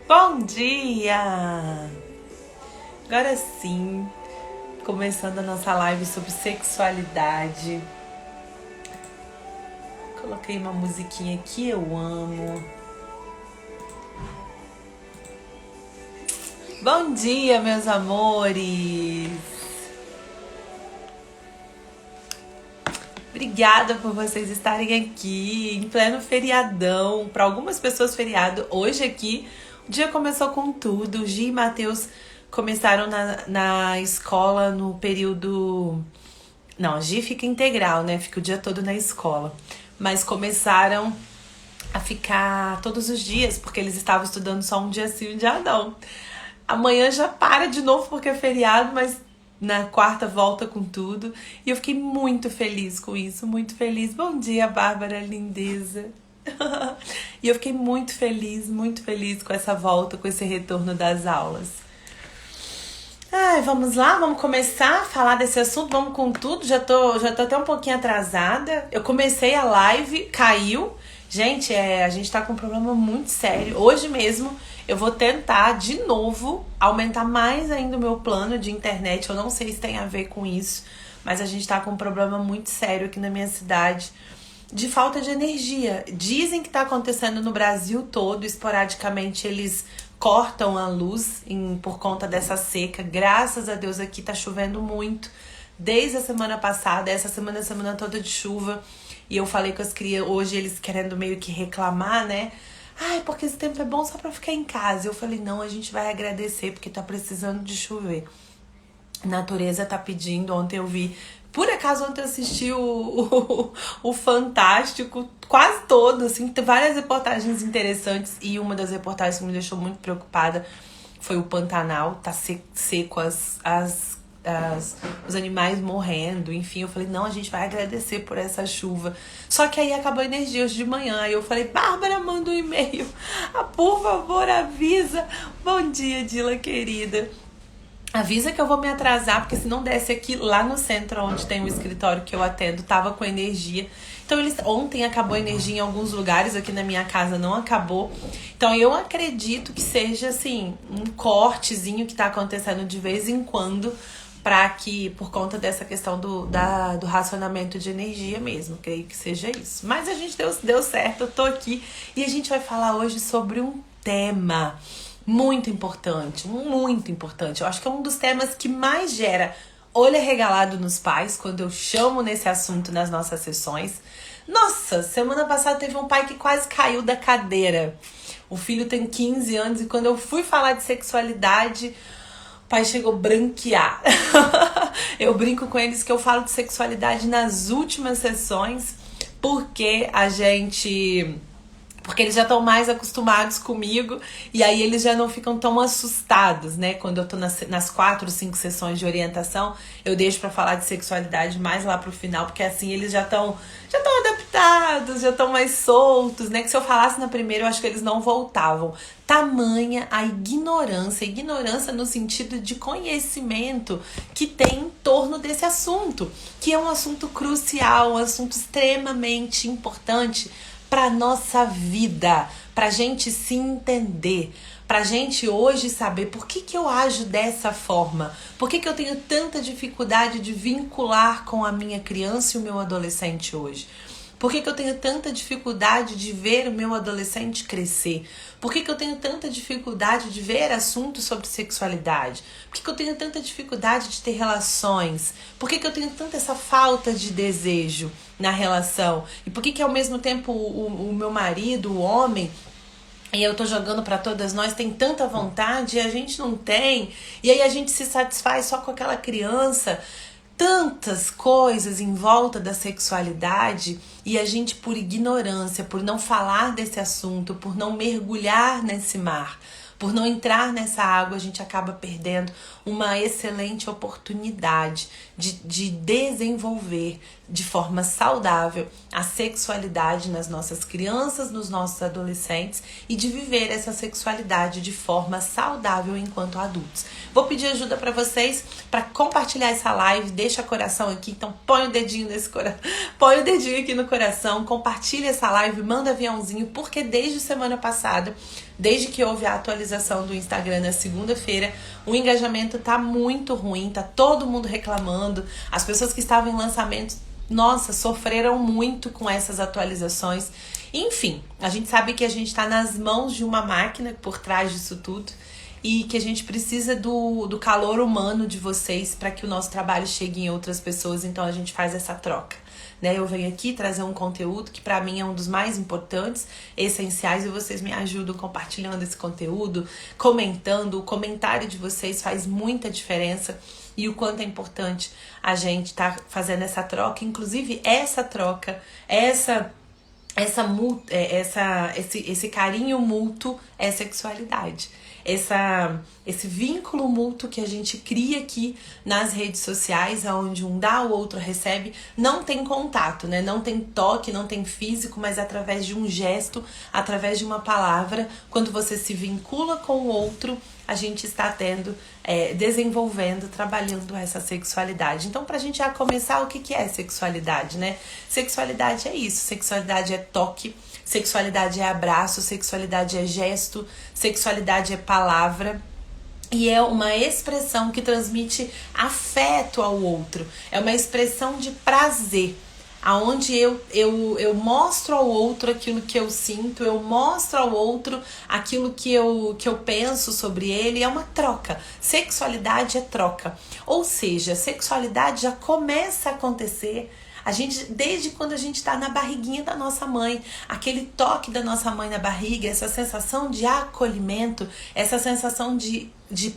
Bom dia! Agora sim, começando a nossa live sobre sexualidade. Coloquei uma musiquinha que eu amo. Bom dia, meus amores! Obrigada por vocês estarem aqui em pleno feriadão. Para algumas pessoas, feriado. Hoje aqui, o dia começou com tudo. O Gi e Matheus começaram na escola no período... Não, a Gi fica integral, né? Fica o dia todo na escola. Mas começaram a ficar todos os dias, porque eles estavam estudando só um dia sim, um dia não. Amanhã já para de novo porque é feriado, mas na quarta volta com tudo. E eu fiquei muito feliz com isso, muito feliz. Bom dia, Bárbara, lindeza. E eu fiquei muito feliz com essa volta, com esse retorno das aulas. Ai, vamos lá, vamos começar a falar desse assunto, vamos com tudo. Já tô até um pouquinho atrasada. Eu comecei a live, caiu. Gente, a gente tá com um problema muito sério. Hoje mesmo eu vou tentar de novo aumentar mais ainda o meu plano de internet. Eu não sei se tem a ver com isso, mas a gente tá com um problema muito sério aqui na minha cidade de falta de energia. Dizem que tá acontecendo no Brasil todo, esporadicamente eles cortam a luz por conta dessa seca. Graças a Deus aqui tá chovendo muito. Desde a semana passada, essa semana, a semana toda de chuva. E eu falei com as crianças, hoje eles querendo meio que reclamar, né? Ai, porque esse tempo é bom só pra ficar em casa. Eu falei, não, a gente vai agradecer porque tá precisando de chover. A natureza tá pedindo, ontem eu vi... Por acaso ontem eu assisti o Fantástico, quase todo, assim, tem várias reportagens interessantes. E uma das reportagens que me deixou muito preocupada foi o Pantanal, tá seco, os animais morrendo, enfim. Eu falei, não, a gente vai agradecer por essa chuva. Só que aí acabou a energia hoje de manhã. Aí eu falei, Bárbara, manda um e-mail. Por favor, avisa. Bom dia, Dila querida. Avisa que eu vou me atrasar, porque se não desse aqui lá no centro, onde tem o escritório que eu atendo, tava com energia. Então ontem acabou a energia em alguns lugares, aqui na minha casa não acabou. Então eu acredito que seja assim, um cortezinho que tá acontecendo de vez em quando, para que, por conta dessa questão do racionamento de energia mesmo, creio que seja isso. Mas a gente deu certo, eu tô aqui e a gente vai falar hoje sobre um tema muito importante, muito importante. Eu acho que é um dos temas que mais gera olho arregalado nos pais, quando eu chamo nesse assunto nas nossas sessões. Nossa, semana passada teve um pai que quase caiu da cadeira. O filho tem 15 anos e quando eu fui falar de sexualidade, o pai chegou a branquear. Eu brinco com eles que eu falo de sexualidade nas últimas sessões, porque eles já estão mais acostumados comigo e aí eles já não ficam tão assustados, né? Quando eu tô nas 4, 5 sessões de orientação, eu deixo pra falar de sexualidade mais lá pro final, porque assim eles já estão adaptados, já estão mais soltos, né? Que se eu falasse na primeira, eu acho que eles não voltavam. Tamanha a ignorância no sentido de conhecimento que tem em torno desse assunto, que é um assunto crucial, um assunto extremamente importante para nossa vida, pra gente se entender, pra gente hoje saber por que eu ajo dessa forma, por que eu tenho tanta dificuldade de vincular com a minha criança e o meu adolescente hoje. Por que eu tenho tanta dificuldade de ver o meu adolescente crescer? Por que eu tenho tanta dificuldade de ver assuntos sobre sexualidade? Por que eu tenho tanta dificuldade de ter relações? Por que eu tenho tanta essa falta de desejo na relação? E por que ao mesmo tempo o meu marido, o homem, e eu tô jogando pra todas nós, tem tanta vontade e a gente não tem? E aí a gente se satisfaz só com aquela criança? Tantas coisas em volta da sexualidade e a gente, por ignorância, por não falar desse assunto, por não mergulhar nesse mar, por não entrar nessa água, a gente acaba perdendo uma excelente oportunidade de desenvolver de forma saudável a sexualidade nas nossas crianças, nos nossos adolescentes e de viver essa sexualidade de forma saudável enquanto adultos. Vou pedir ajuda para vocês para compartilhar essa live, deixa coração aqui, então põe o dedinho nesse coração, põe o dedinho aqui no coração coração, compartilha essa live, manda aviãozinho, porque desde semana passada, desde que houve a atualização do Instagram na segunda-feira, o engajamento tá muito ruim, tá todo mundo reclamando. As pessoas que estavam em lançamento, nossa, sofreram muito com essas atualizações. Enfim, a gente sabe que a gente tá nas mãos de uma máquina por trás disso tudo e que a gente precisa do calor humano de vocês para que o nosso trabalho chegue em outras pessoas, então a gente faz essa troca. Né? Eu venho aqui trazer um conteúdo que para mim é um dos mais importantes, essenciais, e vocês me ajudam compartilhando esse conteúdo, comentando. O comentário de vocês faz muita diferença e o quanto é importante a gente tá fazendo essa troca. Inclusive essa troca, esse carinho mútuo é sexualidade. Esse vínculo mútuo que a gente cria aqui nas redes sociais, onde um dá, o outro recebe, não tem contato, né? Não tem toque, não tem físico, mas através de um gesto, através de uma palavra, quando você se vincula com o outro, a gente está desenvolvendo, trabalhando essa sexualidade. Então, pra gente já começar, o que é sexualidade, né? Sexualidade é isso, sexualidade é toque, sexualidade é abraço, sexualidade é gesto, sexualidade é palavra. E é uma expressão que transmite afeto ao outro. É uma expressão de prazer, aonde eu mostro ao outro aquilo que eu sinto, eu mostro ao outro aquilo que eu penso sobre ele. É uma troca. Sexualidade é troca. Ou seja, sexualidade já começa a acontecer desde quando a gente está na barriguinha da nossa mãe, aquele toque da nossa mãe na barriga, essa sensação de acolhimento, essa sensação de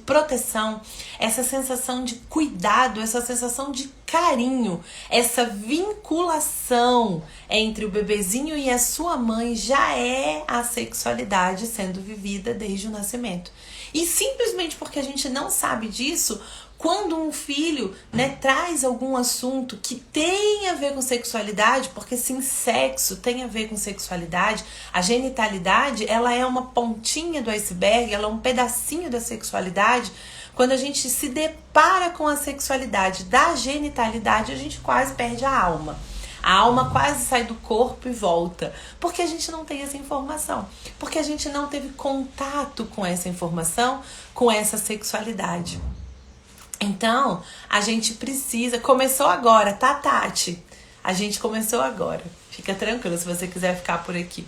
proteção, essa sensação de cuidado, essa sensação de carinho, essa vinculação entre o bebezinho e a sua mãe já é a sexualidade sendo vivida desde o nascimento. E simplesmente porque a gente não sabe disso, quando um filho, né, traz algum assunto que tem a ver com sexualidade, porque sim, sexo tem a ver com sexualidade, a genitalidade, ela é uma pontinha do iceberg, ela é um pedacinho da sexualidade. Quando a gente se depara com a sexualidade da genitalidade, a gente quase perde a alma. A alma quase sai do corpo e volta, porque a gente não tem essa informação, porque a gente não teve contato com essa informação, com essa sexualidade. Então, a gente precisa... Começou agora, tá, Tati? A gente começou agora. Fica tranquilo se você quiser ficar por aqui.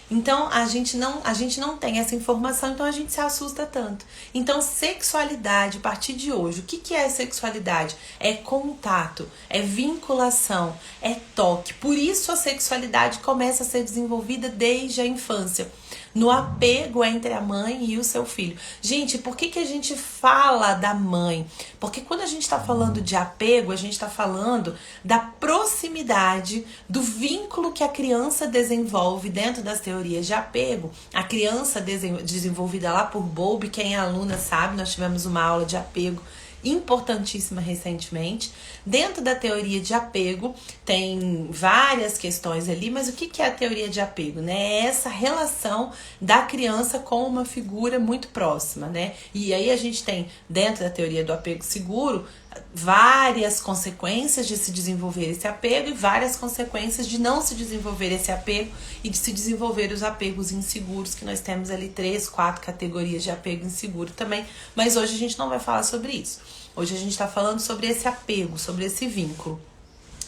Então, a gente não tem essa informação, então a gente se assusta tanto. Então, sexualidade, a partir de hoje, o que é sexualidade? É contato, é vinculação, é toque. Por isso a sexualidade começa a ser desenvolvida desde a infância, no apego entre a mãe e o seu filho. Gente, por que a gente fala da mãe? Porque quando a gente está falando de apego, a gente está falando da proximidade, do vínculo que a criança desenvolve dentro das teorias de apego. A criança desenvolvida lá por Bowlby, quem é aluna sabe, nós tivemos uma aula de apego importantíssima recentemente. Dentro da teoria de apego tem várias questões ali, mas o que é a teoria de apego, né? É essa relação da criança com uma figura muito próxima, né? E aí a gente tem, dentro da teoria do apego seguro, várias consequências de se desenvolver esse apego e várias consequências de não se desenvolver esse apego e de se desenvolver os apegos inseguros, que nós temos ali 3, 4 categorias de apego inseguro também, mas hoje a gente não vai falar sobre isso. Hoje a gente está falando sobre esse apego, sobre esse vínculo.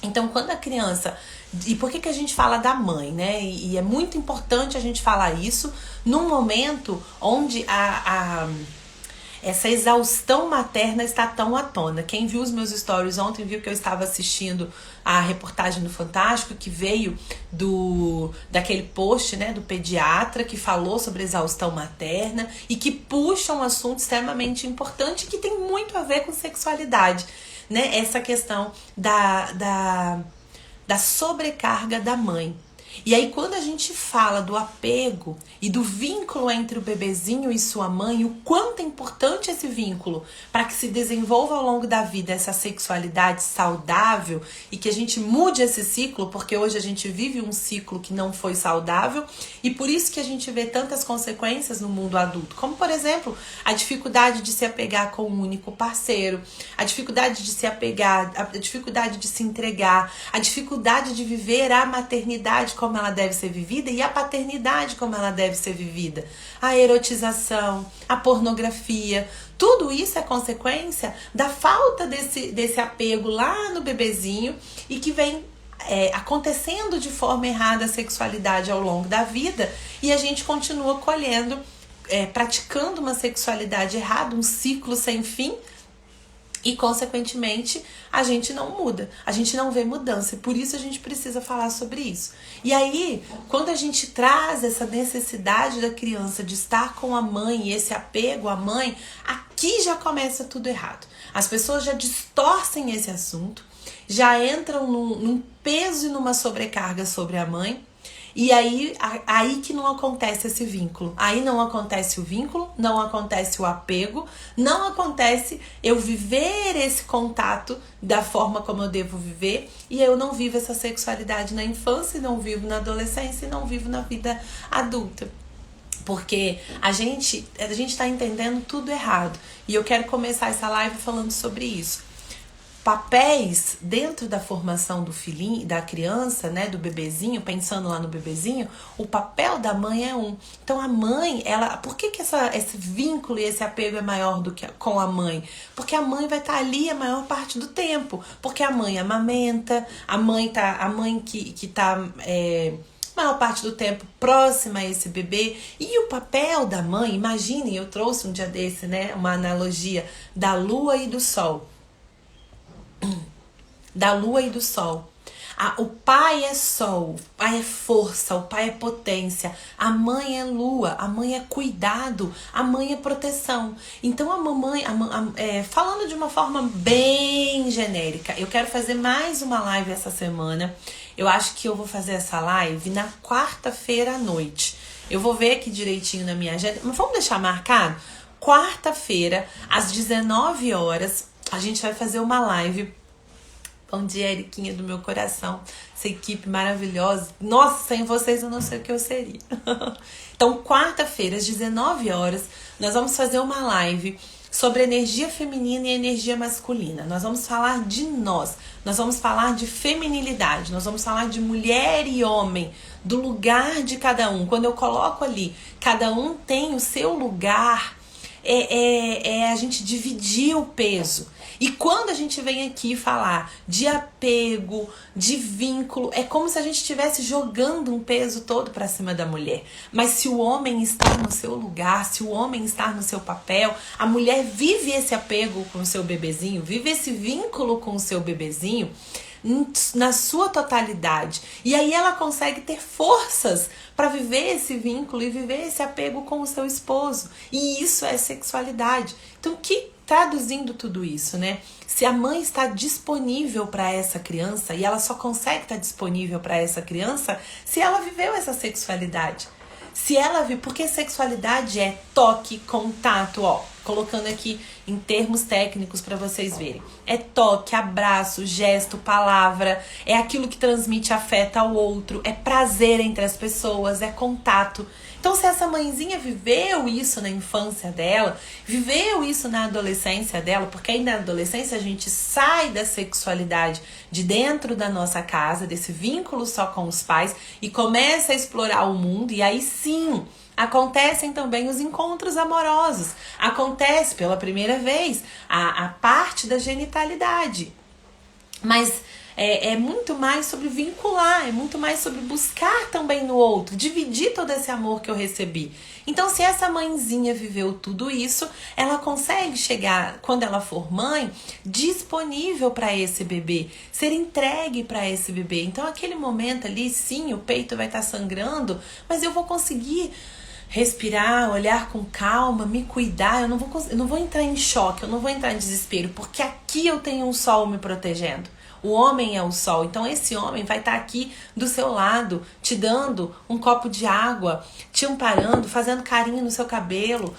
Então, quando a criança... E por que a gente fala da mãe, né? E é muito importante a gente falar isso num momento onde essa exaustão materna está tão à tona. Quem viu os meus stories ontem viu que eu estava assistindo a reportagem do Fantástico, que veio daquele post, né, do pediatra, que falou sobre exaustão materna e que puxa um assunto extremamente importante que tem muito a ver com sexualidade, né? Essa questão da sobrecarga da mãe. E aí quando a gente fala do apego e do vínculo entre o bebezinho e sua mãe, o quanto é importante esse vínculo para que se desenvolva ao longo da vida essa sexualidade saudável e que a gente mude esse ciclo, porque hoje a gente vive um ciclo que não foi saudável e por isso que a gente vê tantas consequências no mundo adulto, como por exemplo, a dificuldade de se apegar com um único parceiro, a dificuldade de se apegar, a dificuldade de se entregar, a dificuldade de viver a maternidade como ela deve ser vivida e a paternidade como ela deve ser vivida. A erotização, a pornografia, tudo isso é consequência da falta desse apego lá no bebezinho e que vem acontecendo de forma errada a sexualidade ao longo da vida e a gente continua colhendo, praticando uma sexualidade errada, um ciclo sem fim. E, consequentemente, a gente não muda, a gente não vê mudança. E por isso a gente precisa falar sobre isso. E aí, quando a gente traz essa necessidade da criança de estar com a mãe e esse apego à mãe, aqui já começa tudo errado. As pessoas já distorcem esse assunto, já entram num peso e numa sobrecarga sobre a mãe. E aí que não acontece esse vínculo. Aí não acontece o vínculo, não acontece o apego, não acontece eu viver esse contato da forma como eu devo viver e eu não vivo essa sexualidade na infância, não vivo na adolescência e não vivo na vida adulta. Porque a gente tá entendendo tudo errado. E eu quero começar essa live falando sobre isso. Papéis dentro da formação do filhinho, da criança, né, do bebezinho, pensando lá no bebezinho, o papel da mãe é um. Então a mãe, por que esse vínculo e esse apego é maior do que com a mãe? Porque a mãe vai estar ali a maior parte do tempo, porque a mãe amamenta, a mãe que tá maior parte do tempo próxima a esse bebê. E o papel da mãe, imaginem, eu trouxe um dia desse, né, uma analogia da lua e do sol. Da lua e do sol. O pai é sol, o pai é força, o pai é potência, a mãe é lua, a mãe é cuidado, a mãe é proteção. Então a mamãe, falando de uma forma bem genérica, eu quero fazer mais uma live essa semana. Eu acho que eu vou fazer essa live na quarta-feira à noite. Eu vou ver aqui direitinho na minha agenda, mas vamos deixar marcado? Quarta-feira, às 19 horas, a gente vai fazer uma live. Bom dia, Eriquinha do meu coração. Essa equipe maravilhosa. Nossa, sem vocês eu não sei o que eu seria. Então, quarta-feira, às 19 horas, nós vamos fazer uma live sobre energia feminina e energia masculina. Nós vamos falar de nós vamos falar de feminilidade, nós vamos falar de mulher e homem, do lugar de cada um. Quando eu coloco ali, cada um tem o seu lugar, a gente dividir o peso. E quando a gente vem aqui falar de apego, de vínculo, é como se a gente estivesse jogando um peso todo para cima da mulher. Mas se o homem está no seu lugar, se o homem está no seu papel, a mulher vive esse apego com o seu bebezinho, vive esse vínculo com o seu bebezinho na sua totalidade. E aí ela consegue ter forças para viver esse vínculo e viver esse apego com o seu esposo. E isso é sexualidade. Então, traduzindo tudo isso, né? Se a mãe está disponível para essa criança, e ela só consegue estar disponível para essa criança se ela viveu essa sexualidade. Se ela vive, porque sexualidade é toque, contato, colocando aqui em termos técnicos para vocês verem. É toque, abraço, gesto, palavra, é aquilo que transmite afeto ao outro, é prazer entre as pessoas, é contato. Então, se essa mãezinha viveu isso na infância dela, viveu isso na adolescência dela, porque aí na adolescência a gente sai da sexualidade de dentro da nossa casa, desse vínculo só com os pais, e começa a explorar o mundo, e aí sim, acontecem também os encontros amorosos. Acontece pela primeira vez a parte da genitalidade. Mas é muito mais sobre vincular, é muito mais sobre buscar também no outro, dividir todo esse amor que eu recebi. Então, se essa mãezinha viveu tudo isso, ela consegue chegar, quando ela for mãe, disponível para esse bebê, ser entregue para esse bebê. Então, aquele momento ali, sim, o peito vai estar sangrando, mas eu vou conseguir respirar, olhar com calma, me cuidar. Eu não vou entrar em choque, eu não vou entrar em desespero, porque aqui eu tenho um sol me protegendo. O homem é o sol. Então esse homem vai estar aqui do seu lado, te dando um copo de água, te amparando, fazendo carinho no seu cabelo,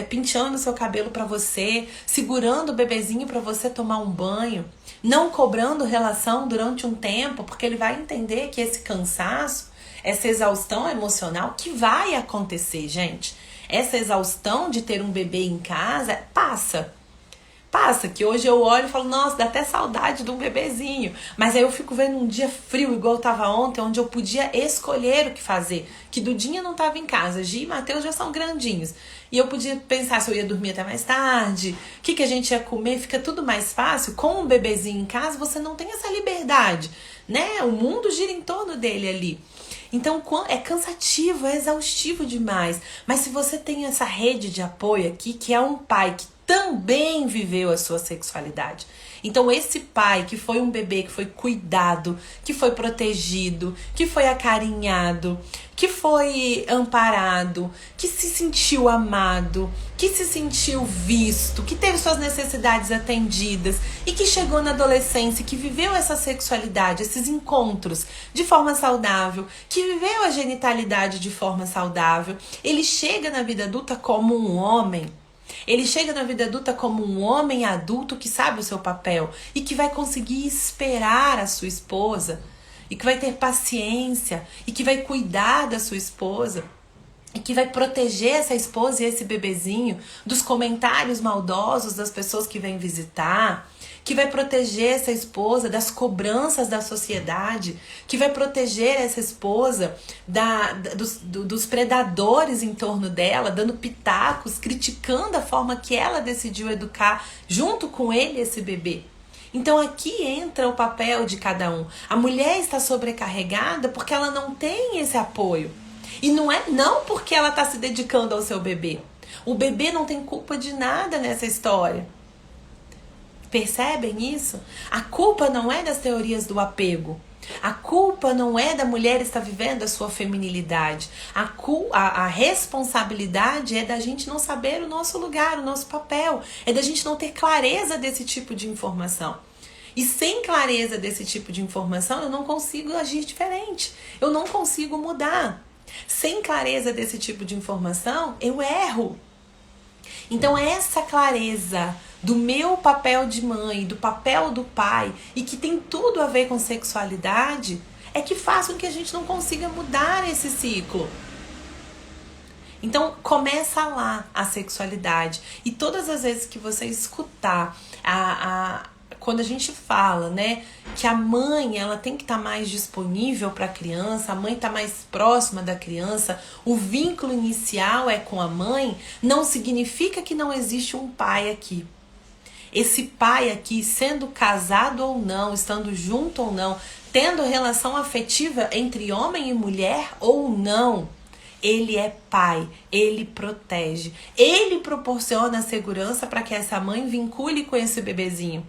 penteando o seu cabelo para você, segurando o bebezinho para você tomar um banho, não cobrando relação durante um tempo, porque ele vai entender que esse cansaço, essa exaustão emocional que vai acontecer, gente. Essa exaustão de ter um bebê em casa passa, que hoje eu olho e falo, nossa, dá até saudade de um bebezinho. Mas aí eu fico vendo um dia frio, igual tava ontem, onde eu podia escolher o que fazer. Que Dudinha não tava em casa, Gi e Matheus já são grandinhos. E eu podia pensar se eu ia dormir até mais tarde, o que a gente ia comer, fica tudo mais fácil. Com um bebezinho em casa, você não tem essa liberdade, né? O mundo gira em torno dele ali. Então é cansativo, é exaustivo demais. Mas se você tem essa rede de apoio aqui, que é um pai que também viveu a sua sexualidade. Então esse pai que foi um bebê, que foi cuidado, que foi protegido, que foi acarinhado, que foi amparado, que se sentiu amado, que se sentiu visto, que teve suas necessidades atendidas e que chegou na adolescência, que viveu essa sexualidade, esses encontros de forma saudável, que viveu a genitalidade de forma saudável, ele chega na vida adulta como um homem. Ele chega na vida adulta como um homem adulto que sabe o seu papel e que vai conseguir esperar a sua esposa e que vai ter paciência e que vai cuidar da sua esposa e que vai proteger essa esposa e esse bebezinho dos comentários maldosos das pessoas que vêm visitar, que vai proteger essa esposa das cobranças da sociedade, que vai proteger essa esposa dos predadores em torno dela, dando pitacos, criticando a forma que ela decidiu educar junto com ele esse bebê. Então aqui entra o papel de cada um. A mulher está sobrecarregada porque ela não tem esse apoio. E não porque ela está se dedicando ao seu bebê. O bebê não tem culpa de nada nessa história. Percebem isso? A culpa não é das teorias do apego. A culpa não é da mulher estar vivendo a sua feminilidade. A responsabilidade é da gente não saber o nosso lugar, o nosso papel. É da gente não ter clareza desse tipo de informação. E sem clareza desse tipo de informação, eu não consigo agir diferente. Eu não consigo mudar. Sem clareza desse tipo de informação, eu erro. Então essa clareza do meu papel de mãe, do papel do pai, e que tem tudo a ver com sexualidade, é que faz com que a gente não consiga mudar esse ciclo. Então começa lá a sexualidade. E todas as vezes que você escutar quando a gente fala, né, que a mãe ela tem que estar mais disponível para a criança, a mãe está mais próxima da criança, o vínculo inicial é com a mãe, não significa que não existe um pai aqui. Esse pai aqui, sendo casado ou não, estando junto ou não, tendo relação afetiva entre homem e mulher ou não, ele é pai, ele protege, ele proporciona segurança para que essa mãe vincule com esse bebezinho.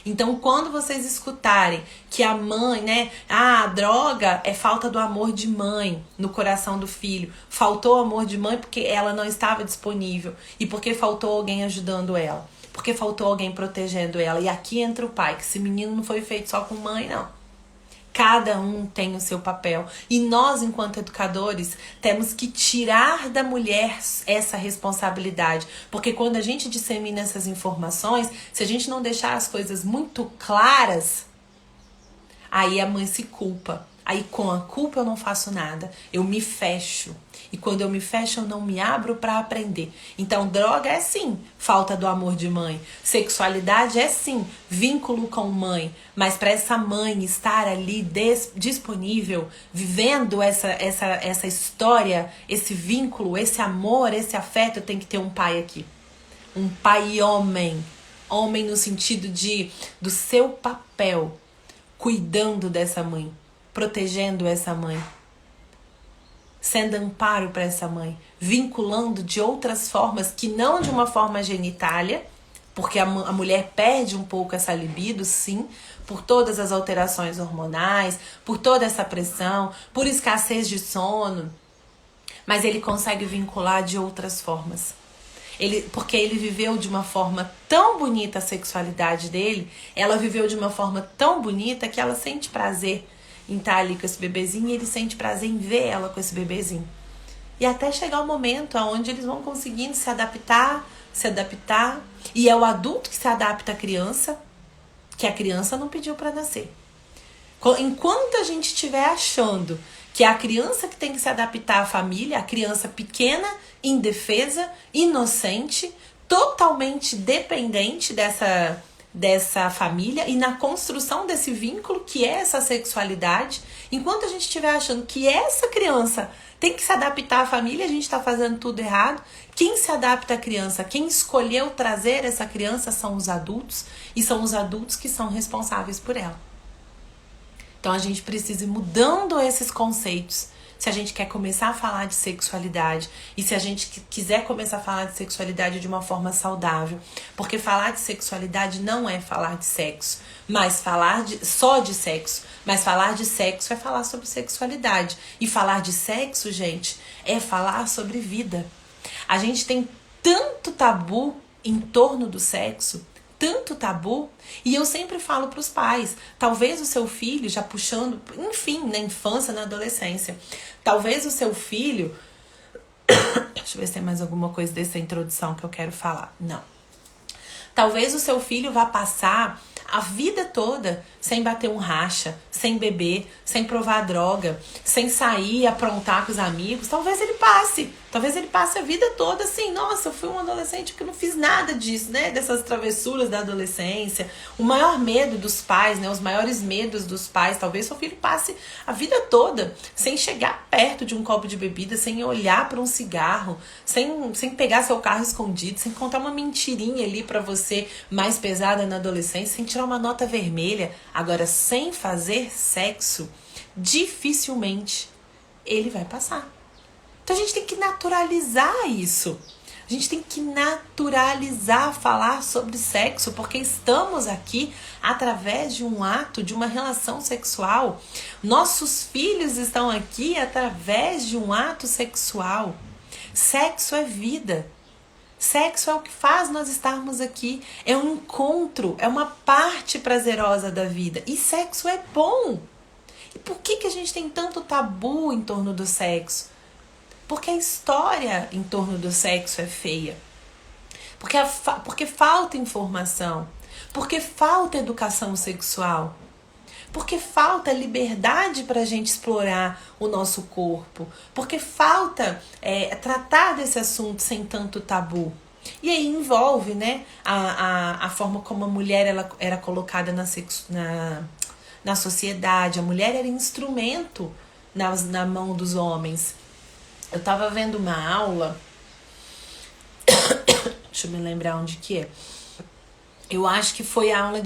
Então, quando vocês escutarem que a mãe, né, a droga é falta do amor de mãe no coração do filho, faltou amor de mãe porque ela não estava disponível e porque faltou alguém ajudando ela, porque faltou alguém protegendo ela. E aqui entra o pai, que esse menino não foi feito só com mãe, não. Cada um tem o seu papel. E nós, enquanto educadores, temos que tirar da mulher essa responsabilidade. Porque quando a gente dissemina essas informações, se a gente não deixar as coisas muito claras, aí a mãe se culpa. Aí com a culpa eu não faço nada. Eu me fecho. E quando eu me fecho, eu não me abro para aprender. Então, droga é sim falta do amor de mãe. Sexualidade é sim vínculo com mãe. Mas para essa mãe estar ali disponível, vivendo essa história, esse vínculo, esse amor, esse afeto, tem que ter um pai aqui. Um pai homem. Homem no sentido do seu papel, cuidando dessa mãe, protegendo essa mãe, sendo amparo para essa mãe, vinculando de outras formas que não de uma forma genitália, porque a mulher perde um pouco essa libido, sim, por todas as alterações hormonais, por toda essa pressão, por escassez de sono, mas ele consegue vincular de outras formas. Porque ele viveu de uma forma tão bonita a sexualidade dele, ela viveu de uma forma tão bonita que ela sente prazer em estar ali com esse bebezinho e ele sente prazer em ver ela com esse bebezinho. E até chegar o momento onde eles vão conseguindo se adaptar, e é o adulto que se adapta à criança, que a criança não pediu para nascer. Enquanto a gente estiver achando que é a criança que tem que se adaptar à família, a criança pequena, indefesa, inocente, totalmente dependente dessa família e na construção desse vínculo que é essa sexualidade, enquanto a gente estiver achando que essa criança tem que se adaptar à família, a gente está fazendo tudo errado. Quem se adapta à criança, quem escolheu trazer essa criança são os adultos, e são os adultos que são responsáveis por ela. Então a gente precisa ir mudando esses conceitos. Se a gente quer começar a falar de sexualidade e se a gente quiser começar a falar de sexualidade de uma forma saudável, porque falar de sexualidade não é falar de sexo, mas só de sexo, mas falar de sexo é falar sobre sexualidade. E falar de sexo, gente, é falar sobre vida. A gente tem tanto tabu em torno do sexo, tanto tabu, e eu sempre falo para os pais, talvez o seu filho, já puxando, enfim, na infância, na adolescência, talvez o seu filho, deixa eu ver se tem mais alguma coisa dessa introdução que eu quero falar, não. Talvez o seu filho vá passar a vida toda sem bater um racha, sem beber, sem provar droga, sem sair, aprontar com os amigos. Talvez ele passe a vida toda assim, nossa, eu fui um adolescente que não fiz nada disso, né? Dessas travessuras da adolescência. O maior medo dos pais, né? Os maiores medos dos pais, talvez seu filho passe a vida toda sem chegar perto de um copo de bebida, sem olhar para um cigarro, sem pegar seu carro escondido, sem contar uma mentirinha ali para você mais pesada na adolescência, sem tirar uma nota vermelha. Agora, sem fazer sexo, dificilmente ele vai passar. Então a gente tem que naturalizar isso. A gente tem que naturalizar falar sobre sexo, porque estamos aqui através de um ato, de uma relação sexual. Nossos filhos estão aqui através de um ato sexual. Sexo é vida. Sexo é o que faz nós estarmos aqui. É um encontro, é uma parte prazerosa da vida. E sexo é bom. E por que a gente tem tanto tabu em torno do sexo? Porque a história em torno do sexo é feia. Porque falta informação. Porque falta educação sexual. Porque falta liberdade para a gente explorar o nosso corpo. Porque falta tratar desse assunto sem tanto tabu. E aí envolve, né, a forma como a mulher ela era colocada na sociedade. A mulher era instrumento na mão dos homens. Eu tava vendo uma aula, deixa eu me lembrar onde que é. Eu acho que foi a aula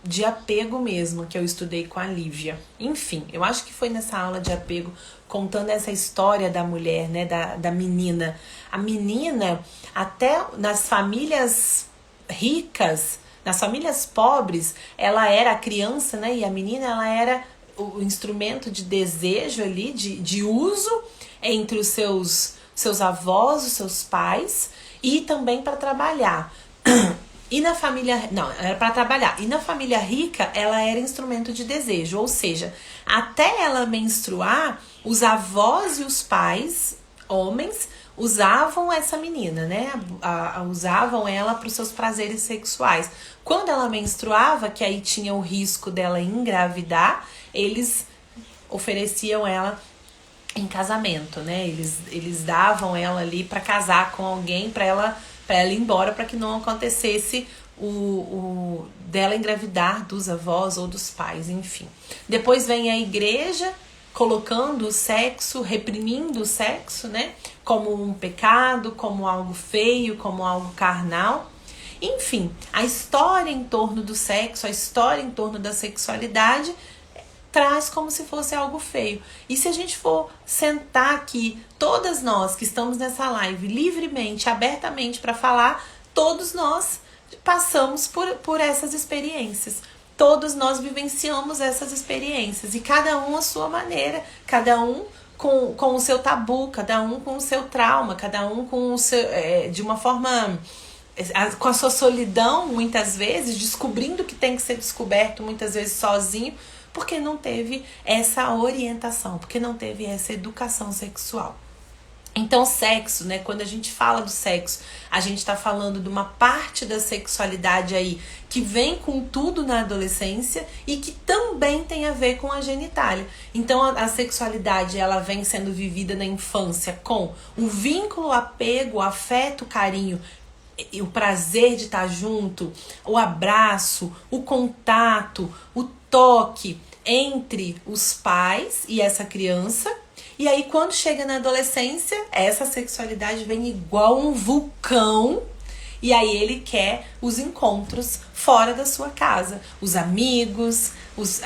de apego mesmo, que eu estudei com a Lívia. Enfim, eu acho que foi nessa aula de apego, contando essa história da mulher, né, da menina. A menina, até nas famílias ricas, nas famílias pobres, ela era a criança, né, e a menina, ela era o instrumento de desejo ali, de uso entre os seus avós, os seus pais, e também para trabalhar. E na família... Não, era para trabalhar. E na família rica, ela era instrumento de desejo. Ou seja, até ela menstruar, os avós e os pais, homens, usavam essa menina, né? Usavam ela para os seus prazeres sexuais. Quando ela menstruava, que aí tinha o risco dela engravidar, eles ofereciam ela em casamento, né? Eles davam ela ali para casar com alguém, para ela ir embora, para que não acontecesse dela engravidar dos avós ou dos pais, enfim. Depois vem a igreja colocando o sexo, reprimindo o sexo, né? Como um pecado, como algo feio, como algo carnal. Enfim, a história em torno do sexo, a história em torno da sexualidade traz como se fosse algo feio. E se a gente for sentar aqui, todas nós que estamos nessa live livremente, abertamente para falar, todos nós passamos por essas experiências. Todos nós vivenciamos essas experiências. E cada um à sua maneira, cada um com o seu tabu, cada um com o seu trauma, cada um com o seu, de uma forma, com a sua solidão, muitas vezes, descobrindo que tem que ser descoberto, muitas vezes sozinho, porque não teve essa orientação, porque não teve essa educação sexual. Então, sexo, né? Quando a gente fala do sexo, a gente tá falando de uma parte da sexualidade aí que vem com tudo na adolescência e que também tem a ver com a genitália. Então, a sexualidade, ela vem sendo vivida na infância com o vínculo, o apego, o afeto, o carinho, o prazer de estar junto, o abraço, o contato, o toque entre os pais e essa criança. E aí, quando chega na adolescência, essa sexualidade vem igual um vulcão. E aí ele quer os encontros fora da sua casa. Os amigos, os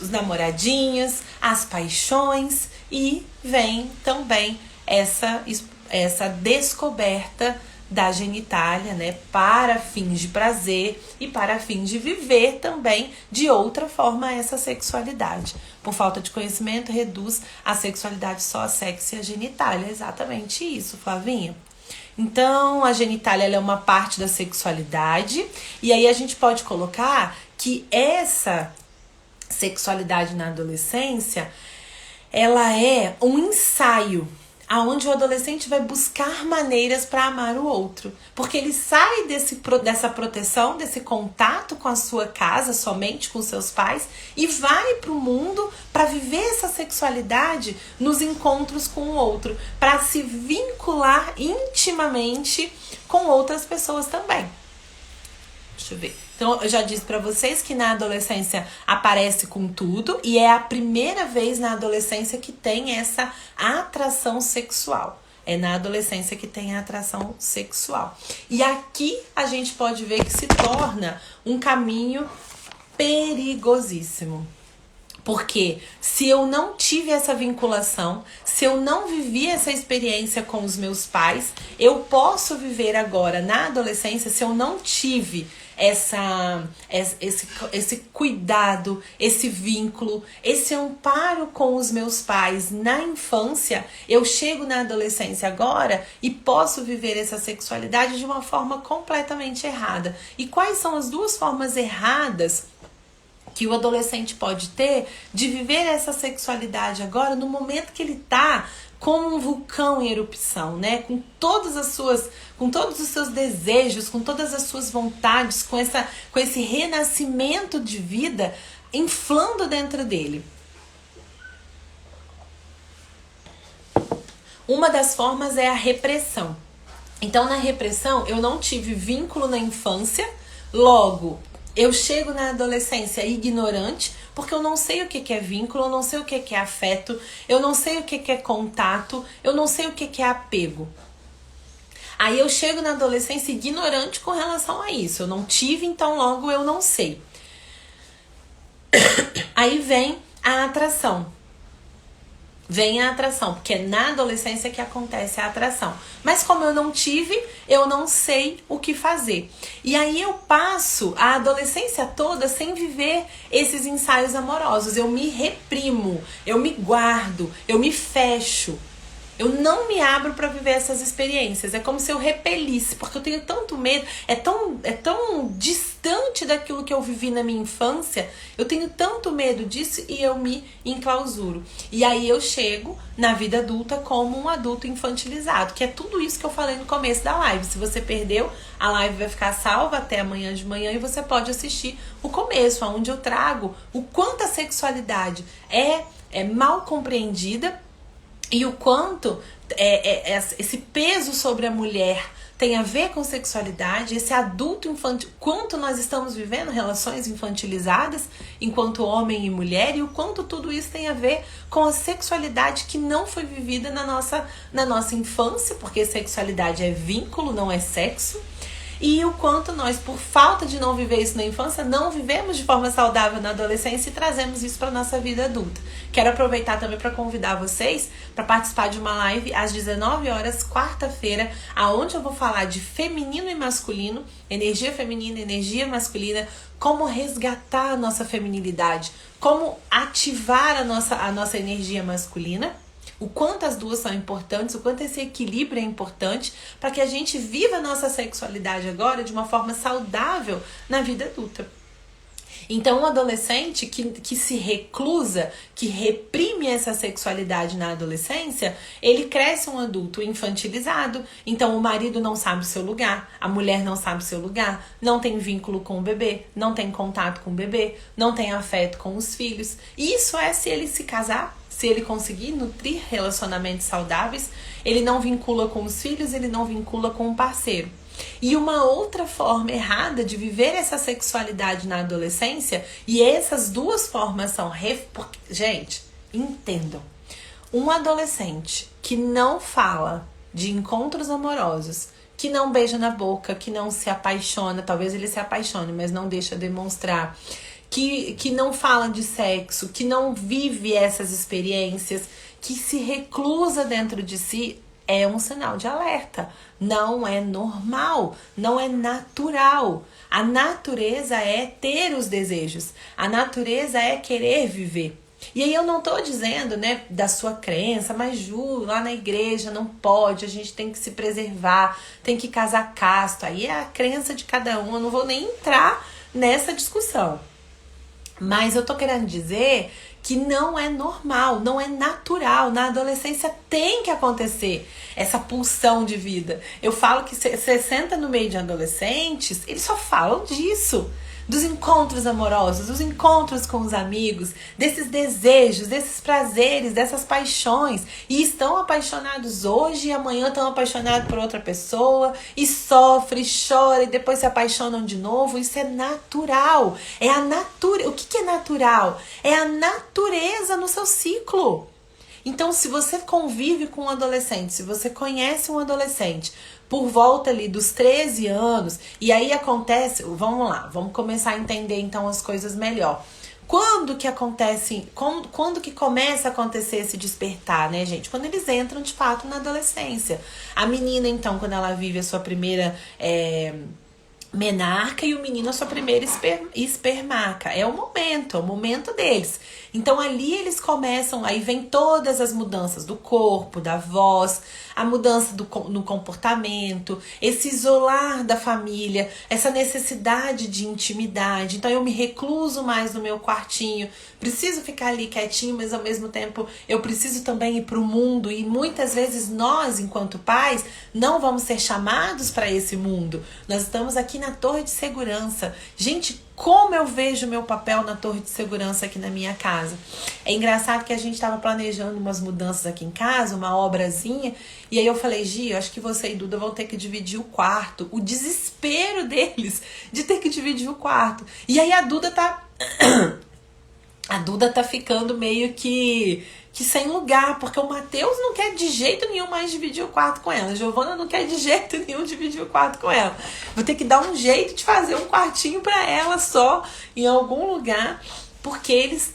namoradinhos, as paixões. E vem também essa descoberta da genitália, né, para fins de prazer e para fins de viver também de outra forma essa sexualidade. Por falta de conhecimento, reduz a sexualidade só a sexo e a genitália. É exatamente isso, Flavinha. Então, a genitália ela é uma parte da sexualidade, e aí a gente pode colocar que essa sexualidade na adolescência, ela é um ensaio aonde o adolescente vai buscar maneiras para amar o outro. Porque ele sai dessa proteção, desse contato com a sua casa, somente com seus pais, e vai para o mundo para viver essa sexualidade nos encontros com o outro, para se vincular intimamente com outras pessoas também. Deixa eu ver. Então, eu já disse pra vocês que na adolescência aparece com tudo e é a primeira vez na adolescência que tem essa atração sexual. É na adolescência que tem a atração sexual. E aqui a gente pode ver que se torna um caminho perigosíssimo. Porque se eu não tive essa vinculação, se eu não vivi essa experiência com os meus pais, eu posso viver agora na adolescência, se eu não tive esse cuidado, esse vínculo, esse amparo com os meus pais na infância, eu chego na adolescência agora e posso viver essa sexualidade de uma forma completamente errada. E quais são as duas formas erradas que o adolescente pode ter de viver essa sexualidade agora no momento que ele tá como um vulcão em erupção, né? Com todos os seus desejos, com todas as suas vontades, com esse renascimento de vida inflando dentro dele. Uma das formas é a repressão. Então, na repressão, eu não tive vínculo na infância, logo eu chego na adolescência ignorante, porque eu não sei o que é vínculo, eu não sei o que é afeto, eu não sei o que é contato, eu não sei o que é apego. Aí eu chego na adolescência ignorante com relação a isso. Eu não tive, então logo eu não sei. Aí vem a atração. Vem a atração, porque é na adolescência que acontece a atração. Mas como eu não tive, eu não sei o que fazer. E aí eu passo a adolescência toda sem viver esses ensaios amorosos. Eu me reprimo, eu me guardo, eu me fecho. Eu não me abro para viver essas experiências. É como se eu repelisse, porque eu tenho tanto medo. É tão distante daquilo que eu vivi na minha infância. Eu tenho tanto medo disso e eu me enclausuro. E aí eu chego na vida adulta como um adulto infantilizado, que é tudo isso que eu falei no começo da live. Se você perdeu, a live vai ficar salva até amanhã de manhã e você pode assistir o começo, onde eu trago o quanto a sexualidade é mal compreendida. E o quanto esse peso sobre a mulher tem a ver com sexualidade, esse adulto infantil, quanto nós estamos vivendo relações infantilizadas enquanto homem e mulher, e o quanto tudo isso tem a ver com a sexualidade que não foi vivida na nossa infância, porque sexualidade é vínculo, não é sexo. E o quanto nós, por falta de não viver isso na infância, não vivemos de forma saudável na adolescência e trazemos isso para nossa vida adulta. Quero aproveitar também para convidar vocês para participar de uma live às 19 horas, quarta-feira, aonde eu vou falar de feminino e masculino, energia feminina, energia masculina, como resgatar a nossa feminilidade, como ativar a nossa energia masculina, o quanto as duas são importantes, o quanto esse equilíbrio é importante para que a gente viva a nossa sexualidade agora de uma forma saudável na vida adulta. Então, um adolescente que se reclusa, que reprime essa sexualidade na adolescência, ele cresce um adulto infantilizado. Então, o marido não sabe o seu lugar, a mulher não sabe o seu lugar, não tem vínculo com o bebê, não tem contato com o bebê, não tem afeto com os filhos. E isso é se ele se casar, se ele conseguir nutrir relacionamentos saudáveis, ele não vincula com os filhos, ele não vincula com o parceiro. E uma outra forma errada de viver essa sexualidade na adolescência, e essas duas formas são... Gente, entendam. Um adolescente que não fala de encontros amorosos, que não beija na boca, que não se apaixona, talvez ele se apaixone, mas não deixa demonstrar, que não fala de sexo, que não vive essas experiências, que se reclusa dentro de si, é um sinal de alerta. Não é normal, não é natural. A natureza é ter os desejos, a natureza é querer viver. E aí eu não tô dizendo, né, da sua crença, mas Ju, lá na igreja não pode, a gente tem que se preservar, tem que casar casto. Aí é a crença de cada um, eu não vou nem entrar nessa discussão. Mas eu tô querendo dizer que não é normal, não é natural. Na adolescência tem que acontecer essa pulsão de vida. Eu falo que você senta no meio de adolescentes, eles só falam disso. Dos encontros amorosos, dos encontros com os amigos, desses desejos, desses prazeres, dessas paixões. E estão apaixonados hoje e amanhã estão apaixonados por outra pessoa e sofre, chora e depois se apaixonam de novo. Isso é natural. É a natureza. O que é natural? É a natureza no seu ciclo. Então, se você convive com um adolescente, se você conhece um adolescente por volta ali dos 13 anos, e aí acontece, vamos lá, vamos começar a entender então as coisas melhor. Quando que acontece, quando que começa a acontecer esse despertar, né, gente? Quando eles entram de fato na adolescência. A menina, então, quando ela vive a sua primeira menarca e o menino a sua primeira espermaca. É o momento deles. Então ali eles começam, aí vem todas as mudanças do corpo, da voz, a mudança no comportamento, esse isolar da família, essa necessidade de intimidade. Então eu me recluso mais no meu quartinho, preciso ficar ali quietinho, mas ao mesmo tempo eu preciso também ir para o mundo. E muitas vezes nós, enquanto pais, não vamos ser chamados para esse mundo. Nós estamos aqui na torre de segurança. Gente, como eu vejo meu papel na torre de segurança aqui na minha casa. É engraçado que a gente estava planejando umas mudanças aqui em casa, uma obrazinha, e aí eu falei, Gi, eu acho que você e Duda vão ter que dividir o quarto. O desespero deles de ter que dividir o quarto. E aí a Duda tá ficando meio que sem lugar, porque o Matheus não quer de jeito nenhum mais dividir o quarto com ela. A Giovana não quer de jeito nenhum dividir o quarto com ela. Vou ter que dar um jeito de fazer um quartinho pra ela só, em algum lugar, porque eles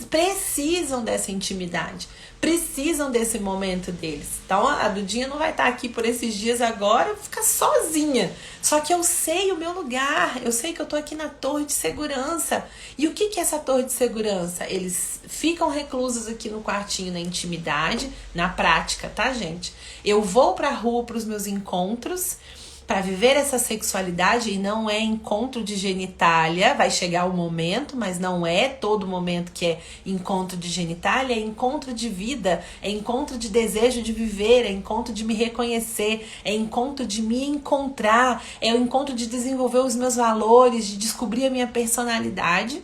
precisam dessa intimidade, precisam desse momento deles. Então a Dudinha não vai estar aqui por esses dias agora, ficar sozinha. Só que eu sei o meu lugar, eu sei que eu tô aqui na torre de segurança. E o que é essa torre de segurança? Eles ficam reclusos aqui no quartinho, na intimidade, na prática, tá, gente? Eu vou pra rua pros meus encontros, para viver essa sexualidade, e não é encontro de genitália, vai chegar o momento, mas não é todo momento que é encontro de genitália, é encontro de vida, é encontro de desejo de viver, é encontro de me reconhecer, é encontro de me encontrar, é o encontro de desenvolver os meus valores, de descobrir a minha personalidade.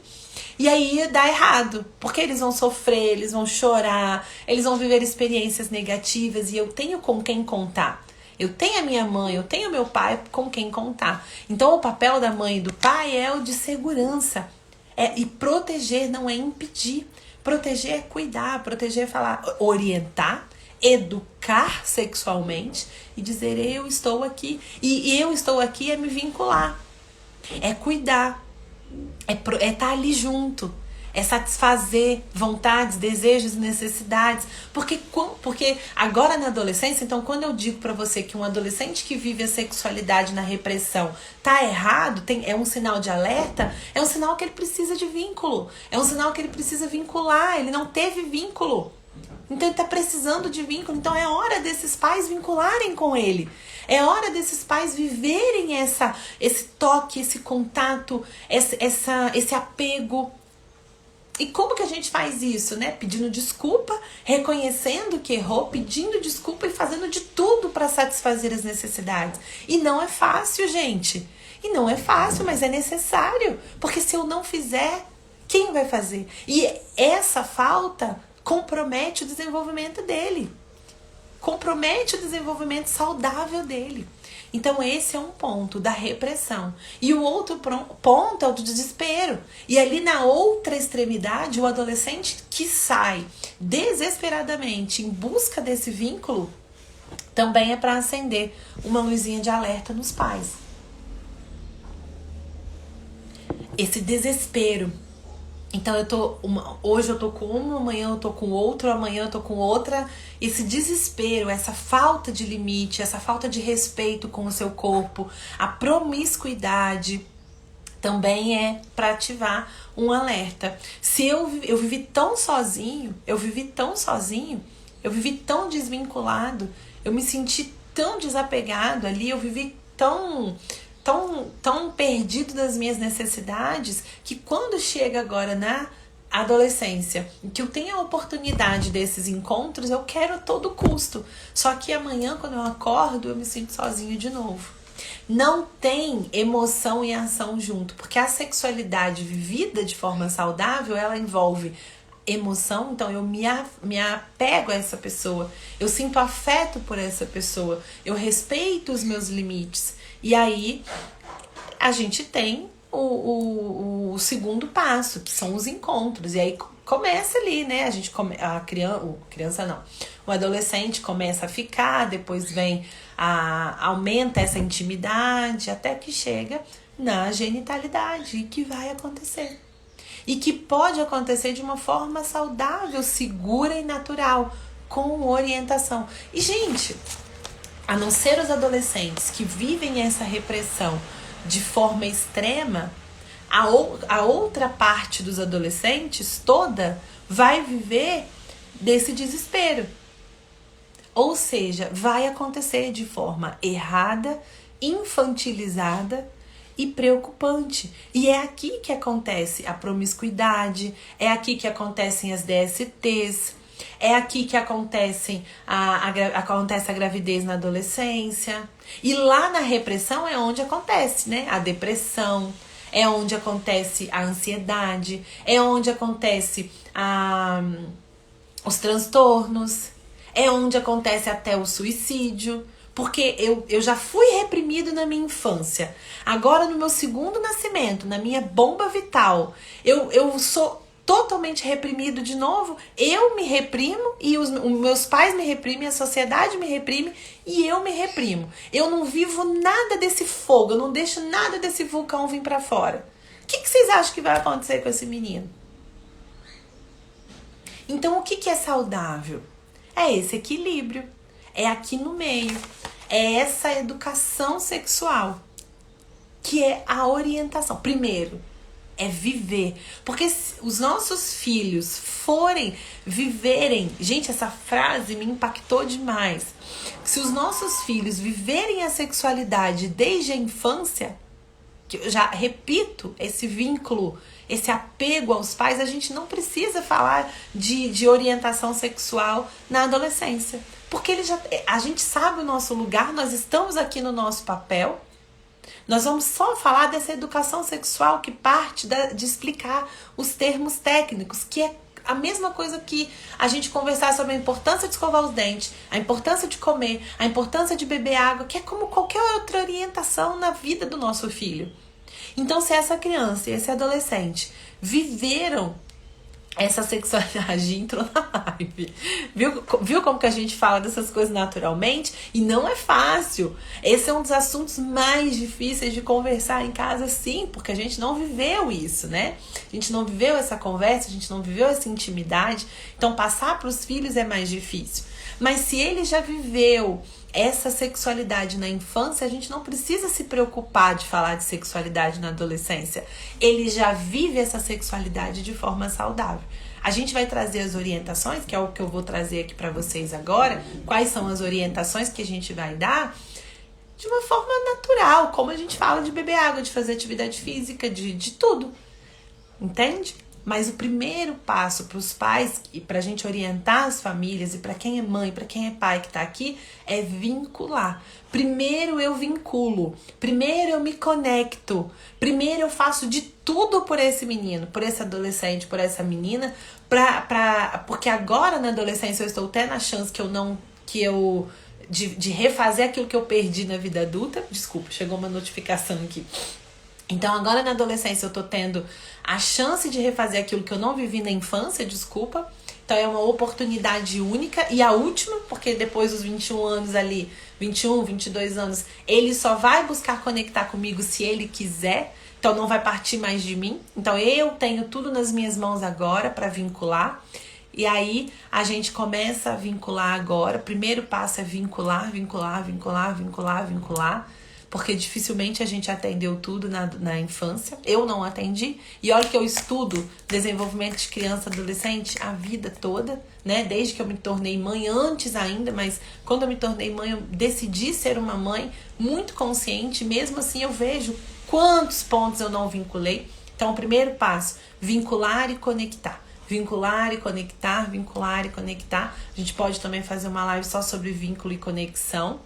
E aí dá errado, porque eles vão sofrer, eles vão chorar, eles vão viver experiências negativas, e eu tenho com quem contar. Eu tenho a minha mãe, eu tenho meu pai com quem contar. Então o papel da mãe e do pai é o de segurança. E proteger não é impedir. Proteger é cuidar, proteger é falar, orientar, educar sexualmente e dizer eu estou aqui. E eu estou aqui é me vincular, é cuidar, é estar ali junto, é satisfazer vontades, desejos e necessidades. Porque agora na adolescência, então quando eu digo pra você que um adolescente que vive a sexualidade na repressão tá errado, é um sinal de alerta, é um sinal que ele precisa de vínculo, é um sinal que ele precisa vincular, ele não teve vínculo. Então ele tá precisando de vínculo, então é hora desses pais vincularem com ele. É hora desses pais viverem esse toque, esse contato, esse apego. E como que a gente faz isso, né? Pedindo desculpa, reconhecendo que errou, pedindo desculpa e fazendo de tudo para satisfazer as necessidades. E não é fácil, gente. E não é fácil, mas é necessário. Porque se eu não fizer, quem vai fazer? E essa falta compromete o desenvolvimento dele. Compromete o desenvolvimento saudável dele. Então esse é um ponto da repressão. E o outro ponto é o do desespero. E ali na outra extremidade, o adolescente que sai desesperadamente em busca desse vínculo, também é para acender uma luzinha de alerta nos pais. Esse desespero. Então hoje eu tô com uma, amanhã eu tô com outro, amanhã eu tô com outra. Esse desespero, essa falta de limite, essa falta de respeito com o seu corpo, a promiscuidade também é para ativar um alerta. Se eu vivi tão sozinho, eu vivi tão desvinculado, eu me senti tão desapegado ali, eu vivi tão perdido das minhas necessidades, que quando chega agora na adolescência, que eu tenho a oportunidade desses encontros, eu quero a todo custo. Só que amanhã, quando eu acordo, eu me sinto sozinho de novo. Não tem emoção e ação junto, porque a sexualidade vivida de forma saudável, ela envolve emoção, então eu me apego a essa pessoa, eu sinto afeto por essa pessoa, eu respeito os meus limites. E aí a gente tem o segundo passo, que são os encontros. E aí começa ali, né? O adolescente começa a ficar, depois vem aumenta essa intimidade, até que chega na genitalidade, e que vai acontecer. E que pode acontecer de uma forma saudável, segura e natural, com orientação. E, gente, a não ser os adolescentes que vivem essa repressão de forma extrema, a outra parte dos adolescentes toda vai viver desse desespero. Ou seja, vai acontecer de forma errada, infantilizada e preocupante. E é aqui que acontece a promiscuidade, é aqui que acontecem as DSTs, é aqui que acontece a gravidez na adolescência. E lá na repressão é onde acontece, né? A depressão, é onde acontece a ansiedade, é onde acontece os transtornos, é onde acontece até o suicídio. Porque eu já fui reprimido na minha infância. Agora, no meu segundo nascimento, na minha bomba vital, eu sou totalmente reprimido de novo. Eu me reprimo e os meus pais me reprimem, a sociedade me reprime e eu me reprimo. Eu não vivo nada desse fogo, eu não deixo nada desse vulcão vir pra fora. O que vocês acham que vai acontecer com esse menino? Então, o que é saudável? É esse equilíbrio. É aqui no meio. É essa educação sexual, que é a orientação. Primeiro, é viver. Porque se os nossos filhos viverem... Gente, essa frase me impactou demais. Se os nossos filhos viverem a sexualidade desde a infância, que eu já repito, esse vínculo, esse apego aos pais, a gente não precisa falar de orientação sexual na adolescência. Porque a gente sabe o nosso lugar, nós estamos aqui no nosso papel. Nós vamos só falar dessa educação sexual que parte de explicar os termos técnicos, que é a mesma coisa que a gente conversar sobre a importância de escovar os dentes, a importância de comer, a importância de beber água, que é como qualquer outra orientação na vida do nosso filho. Então, se essa criança e esse adolescente viveram essa sexualidade entrou na live. Viu como que a gente fala dessas coisas naturalmente? E não é fácil. Esse é um dos assuntos mais difíceis de conversar em casa, sim, porque a gente não viveu isso, né? A gente não viveu essa conversa, a gente não viveu essa intimidade. Então, passar para os filhos é mais difícil. Mas se ele já viveu essa sexualidade na infância, a gente não precisa se preocupar de falar de sexualidade na adolescência. Ele já vive essa sexualidade de forma saudável. A gente vai trazer as orientações, que é o que eu vou trazer aqui para vocês agora. Quais são as orientações que a gente vai dar? De uma forma natural, como a gente fala de beber água, de fazer atividade física, de tudo. Entende? Mas o primeiro passo para os pais e para a gente orientar as famílias e para quem é mãe, para quem é pai que está aqui, é vincular. Primeiro eu vinculo, primeiro eu me conecto, primeiro eu faço de tudo por esse menino, por esse adolescente, por essa menina, porque agora na adolescência eu estou tendo a chance de refazer aquilo que eu perdi na vida adulta. Desculpa, chegou uma notificação aqui. Então agora na adolescência eu tô tendo a chance de refazer aquilo que eu não vivi na infância, desculpa. Então é uma oportunidade única e a última, porque depois dos 21 anos ali, 21, 22 anos, ele só vai buscar conectar comigo se ele quiser. Então não vai partir mais de mim. Então eu tenho tudo nas minhas mãos agora para vincular. E aí a gente começa a vincular agora. O primeiro passo é vincular. Porque dificilmente a gente atendeu tudo na infância. Eu não atendi. E olha que eu estudo desenvolvimento de criança e adolescente a vida toda, né? Desde que eu me tornei mãe, antes ainda, mas quando eu me tornei mãe, eu decidi ser uma mãe muito consciente. Mesmo assim, eu vejo quantos pontos eu não vinculei. Então, o primeiro passo, vincular e conectar. Vincular e conectar, vincular e conectar. A gente pode também fazer uma live só sobre vínculo e conexão.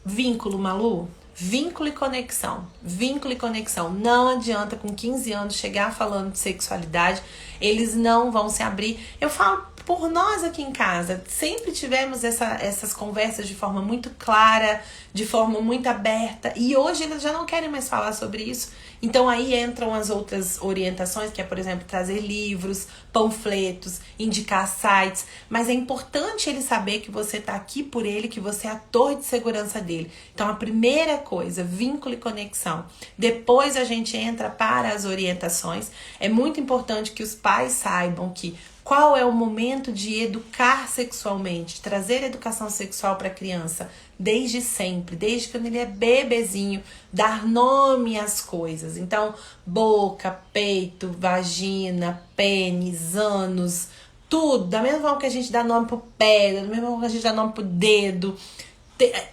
Vínculo, Malu? Vínculo e conexão. Vínculo e conexão. Não adianta com 15 anos chegar falando de sexualidade. Eles não vão se abrir. Eu falo por nós aqui em casa. Sempre tivemos essas conversas de forma muito clara, de forma muito aberta. E hoje eles já não querem mais falar sobre isso. Então aí entram as outras orientações, que é, por exemplo, trazer livros, panfletos, indicar sites. Mas é importante ele saber que você está aqui por ele, que você é ator de segurança dele. Então a primeira coisa, vínculo e conexão. Depois a gente entra para as orientações. É muito importante que os pais saibam que qual é o momento de educar sexualmente, trazer educação sexual para a criança desde sempre, desde quando ele é bebezinho, dar nome às coisas. Então, boca, peito, vagina, pênis, ânus, tudo. Da mesma forma que a gente dá nome pro pé, da mesma forma que a gente dá nome pro dedo,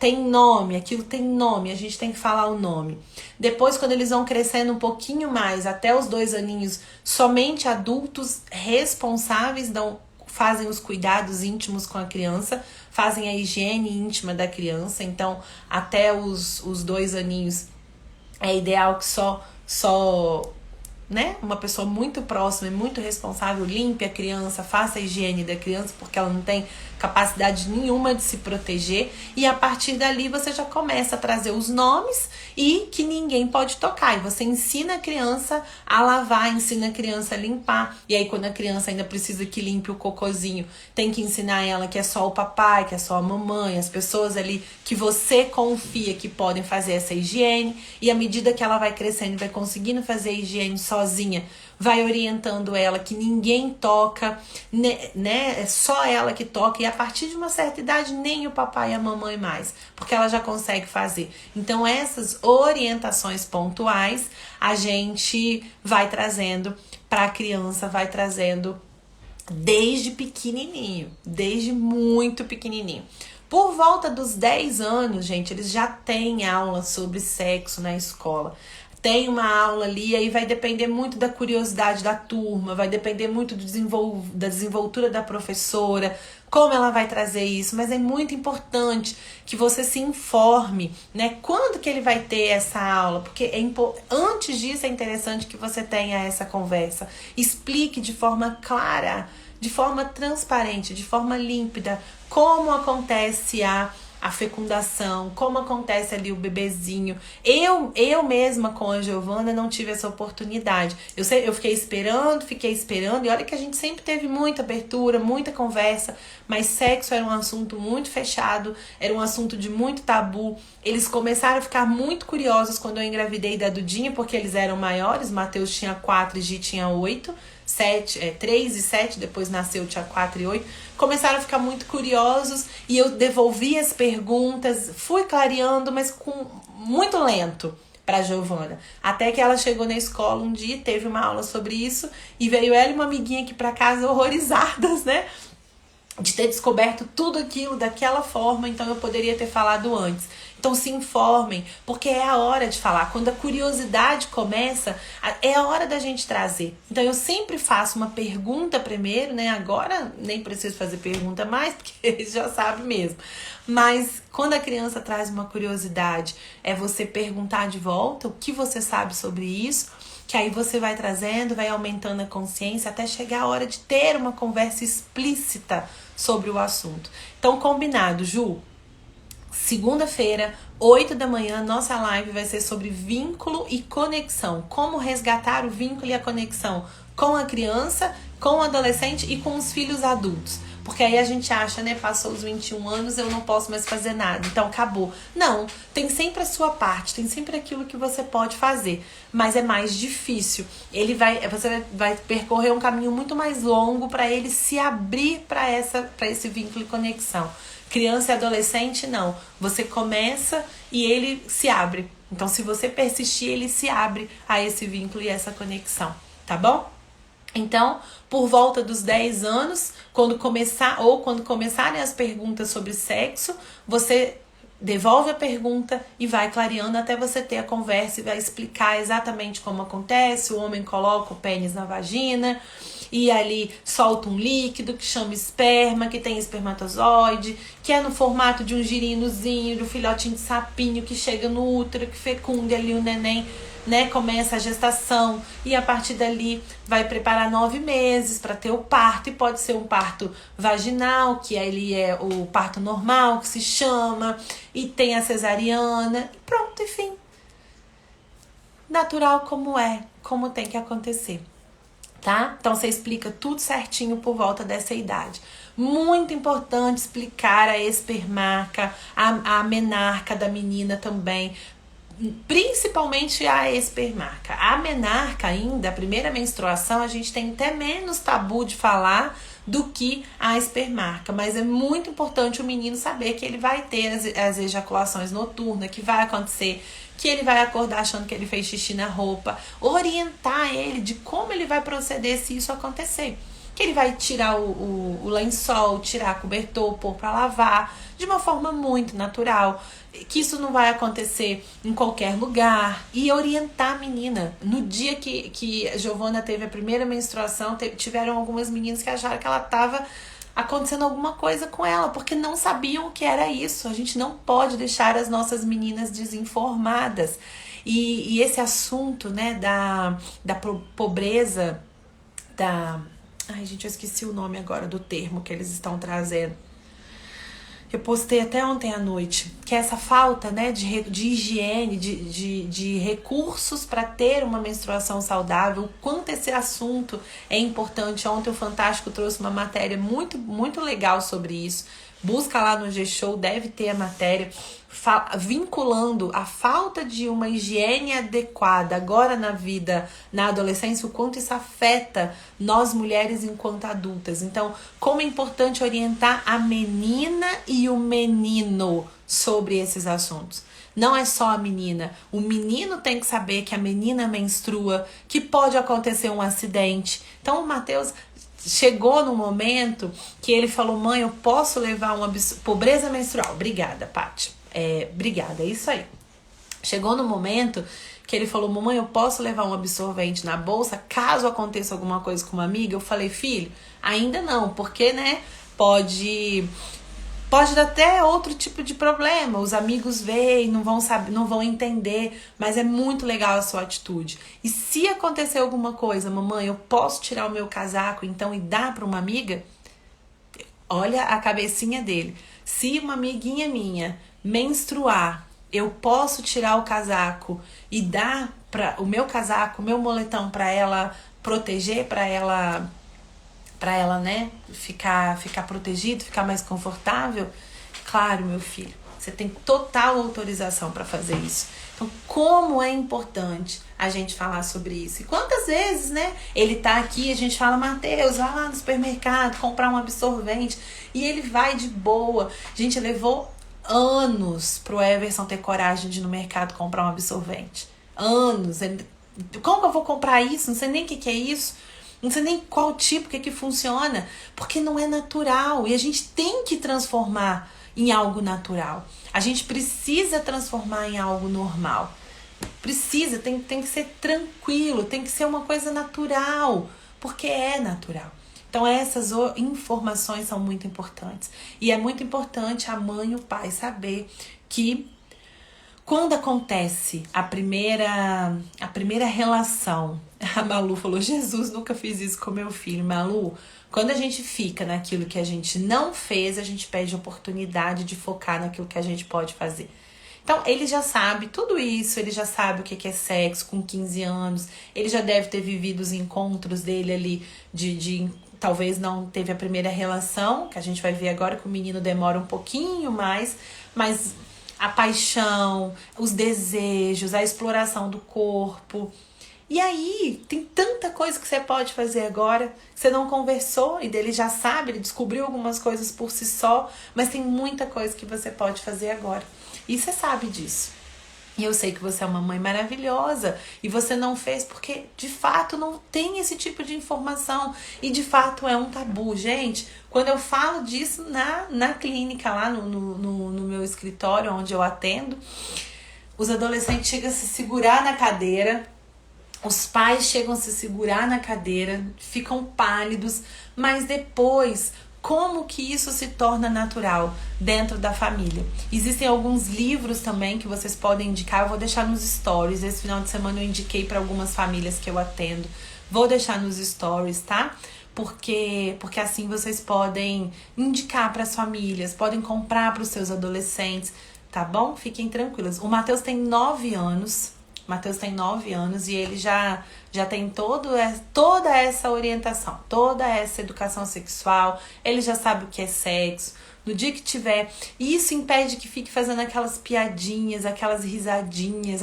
tem nome, aquilo tem nome, a gente tem que falar o nome. Depois, quando eles vão crescendo um pouquinho mais, até os 2 aninhos, somente adultos responsáveis fazem os cuidados íntimos com a criança, fazem a higiene íntima da criança. Então, até os 2 aninhos, é ideal que só né, uma pessoa muito próxima e muito responsável limpe a criança, faça a higiene da criança, porque ela não tem capacidade nenhuma de se proteger. E a partir dali você já começa a trazer os nomes e que ninguém pode tocar. E você ensina a criança a lavar, ensina a criança a limpar. E aí quando a criança ainda precisa que limpe o cocôzinho, tem que ensinar ela que é só o papai, que é só a mamãe, as pessoas ali que você confia que podem fazer essa higiene. E à medida que ela vai crescendo e vai conseguindo fazer a higiene sozinha, vai orientando ela que ninguém toca, né? É só ela que toca. E a partir de uma certa idade, nem o papai e a mamãe mais, porque ela já consegue fazer. Então, essas orientações pontuais a gente vai trazendo para a criança, vai trazendo desde pequenininho, desde muito pequenininho. Por volta dos 10 anos, gente, eles já têm aula sobre sexo na escola. Tem uma aula ali, aí vai depender muito da curiosidade da turma, vai depender muito da desenvoltura da professora, como ela vai trazer isso, mas é muito importante que você se informe, né? Quando que ele vai ter essa aula? Porque antes disso é interessante que você tenha essa conversa. Explique de forma clara, de forma transparente, de forma límpida, como acontece a a fecundação, como acontece ali o bebezinho. Eu mesma com a Giovana não tive essa oportunidade. Eu fiquei esperando, e olha que a gente sempre teve muita abertura, muita conversa, mas sexo era um assunto muito fechado, era um assunto de muito tabu. Eles começaram a ficar muito curiosos quando eu engravidei da Dudinha, porque eles eram maiores, Matheus tinha 4 e Gi tinha 8. 3 e 7, depois nasceu, tinha 4 e 8. Começaram a ficar muito curiosos e eu devolvi as perguntas, fui clareando, mas com muito lento para Giovana. Até que ela chegou na escola um dia, teve uma aula sobre isso e veio ela e uma amiguinha aqui para casa horrorizadas, né? De ter descoberto tudo aquilo daquela forma, então eu poderia ter falado antes. Então se informem, porque é a hora de falar. Quando a curiosidade começa, é a hora da gente trazer. Então eu sempre faço uma pergunta primeiro, né? Agora nem preciso fazer pergunta mais, porque eles já sabem mesmo. Mas quando a criança traz uma curiosidade, é você perguntar de volta o que você sabe sobre isso, que aí você vai trazendo, vai aumentando a consciência até chegar a hora de ter uma conversa explícita sobre o assunto. Então, combinado, Ju? Segunda-feira, 8 da manhã, nossa live vai ser sobre vínculo e conexão. Como resgatar o vínculo e a conexão com a criança, com o adolescente e com os filhos adultos. Porque aí a gente acha, né, passou os 21 anos, eu não posso mais fazer nada, então acabou. Não, tem sempre a sua parte, tem sempre aquilo que você pode fazer, mas é mais difícil. Você vai percorrer um caminho muito mais longo para ele se abrir para esse vínculo e conexão. Criança e adolescente, não. Você começa e ele se abre. Então, se você persistir, ele se abre a esse vínculo e essa conexão, tá bom? Então, por volta dos 10 anos, quando começarem as perguntas sobre sexo, você devolve a pergunta e vai clareando até você ter a conversa e vai explicar exatamente como acontece. O homem coloca o pênis na vagina e ali solta um líquido que chama esperma, que tem espermatozoide, que é no formato de um girinozinho, do filhotinho de sapinho que chega no útero, que fecunda ali o neném, né? Começa a gestação e a partir dali vai preparar 9 meses para ter o parto, e pode ser um parto vaginal, que ali é o parto normal, que se chama, e tem a cesariana, e pronto, enfim. Natural como tem que acontecer. Tá? Então você explica tudo certinho por volta dessa idade. Muito importante explicar a espermarca, a menarca da menina também, principalmente a espermarca. A menarca ainda, a primeira menstruação, a gente tem até menos tabu de falar do que a espermarca, mas é muito importante o menino saber que ele vai ter as ejaculações noturnas, que vai acontecer, que ele vai acordar achando que ele fez xixi na roupa, orientar ele de como ele vai proceder se isso acontecer. Que ele vai tirar o lençol, tirar a cobertor, pôr para lavar, de uma forma muito natural, que isso não vai acontecer em qualquer lugar, e orientar a menina. No dia que a Giovana teve a primeira menstruação, tiveram algumas meninas que acharam que ela estava acontecendo alguma coisa com ela, porque não sabiam o que era isso. A gente não pode deixar as nossas meninas desinformadas. E esse assunto, né, da pobreza, Ai, gente, eu esqueci o nome agora do termo que eles estão trazendo. Eu postei até ontem à noite, que é essa falta, né, de higiene, de recursos para ter uma menstruação saudável, o quanto esse assunto é importante. Ontem o Fantástico trouxe uma matéria muito, muito legal sobre isso. Busca lá no G-Show, deve ter a matéria, vinculando a falta de uma higiene adequada agora na vida, na adolescência, o quanto isso afeta nós mulheres enquanto adultas. Então, como é importante orientar a menina e o menino sobre esses assuntos. Não é só a menina. O menino tem que saber que a menina menstrua, que pode acontecer um acidente. Então, o Matheus chegou no momento que ele falou: mãe, eu posso levar uma pobreza menstrual? Obrigada, Paty. Obrigada, é isso aí. Chegou no momento que ele falou: mamãe, eu posso levar um absorvente na bolsa caso aconteça alguma coisa com uma amiga? Eu falei: filho, ainda não, porque, né, pode dar até outro tipo de problema. Os amigos veem, não vão saber, não vão entender, mas é muito legal a sua atitude. E se acontecer alguma coisa, mamãe, eu posso tirar o meu casaco então e dar para uma amiga? Olha a cabecinha dele. Se uma amiguinha minha menstruar, eu posso tirar o casaco e dar o meu casaco, o meu moletom para ela proteger, para ela, né, ficar protegido, ficar mais confortável? Claro, meu filho, você tem total autorização para fazer isso. Então, como é importante a gente falar sobre isso. E quantas vezes, né, ele tá aqui, a gente fala, Mateus, vai lá no supermercado comprar um absorvente, e ele vai de boa. Gente, levou anos pro Everson ter coragem de ir no mercado comprar um absorvente. Anos. Como que eu vou comprar isso? Não sei nem o que é isso. Não sei nem qual tipo, o que funciona. Porque não é natural. E a gente tem que transformar em algo natural. A gente precisa transformar em algo normal. Precisa, tem que ser tranquilo, tem que ser uma coisa natural. Porque é natural. Então essas informações são muito importantes. E é muito importante a mãe e o pai saber que quando acontece a primeira relação, a Malu falou, Jesus, nunca fiz isso com meu filho. Malu, quando a gente fica naquilo que a gente não fez, a gente perde a oportunidade de focar naquilo que a gente pode fazer. Então, ele já sabe tudo isso, ele já sabe o que é sexo com 15 anos, ele já deve ter vivido os encontros dele ali talvez não teve a primeira relação, que a gente vai ver agora que o menino demora um pouquinho mais, mas a paixão, os desejos, a exploração do corpo. E aí, tem tanta coisa que você pode fazer agora, que você não conversou, e dele já sabe, ele descobriu algumas coisas por si só, mas tem muita coisa que você pode fazer agora. E você sabe disso. E eu sei que você é uma mãe maravilhosa e você não fez porque, de fato, não tem esse tipo de informação. E, de fato, é um tabu. Gente, quando eu falo disso na clínica, lá no meu escritório, onde eu atendo, os adolescentes chegam a se segurar na cadeira, os pais chegam a se segurar na cadeira, ficam pálidos, mas depois, como que isso se torna natural dentro da família? Existem alguns livros também que vocês podem indicar, eu vou deixar nos stories. Esse final de semana eu indiquei para algumas famílias que eu atendo. Vou deixar nos stories, tá? Porque assim vocês podem indicar para as famílias, podem comprar para os seus adolescentes, tá bom? Fiquem tranquilas. O Mateus tem 9 anos. Mateus tem 9 anos e ele já tem toda essa orientação, toda essa educação sexual, ele já sabe o que é sexo. No dia que tiver, e isso impede que fique fazendo aquelas piadinhas, aquelas risadinhas,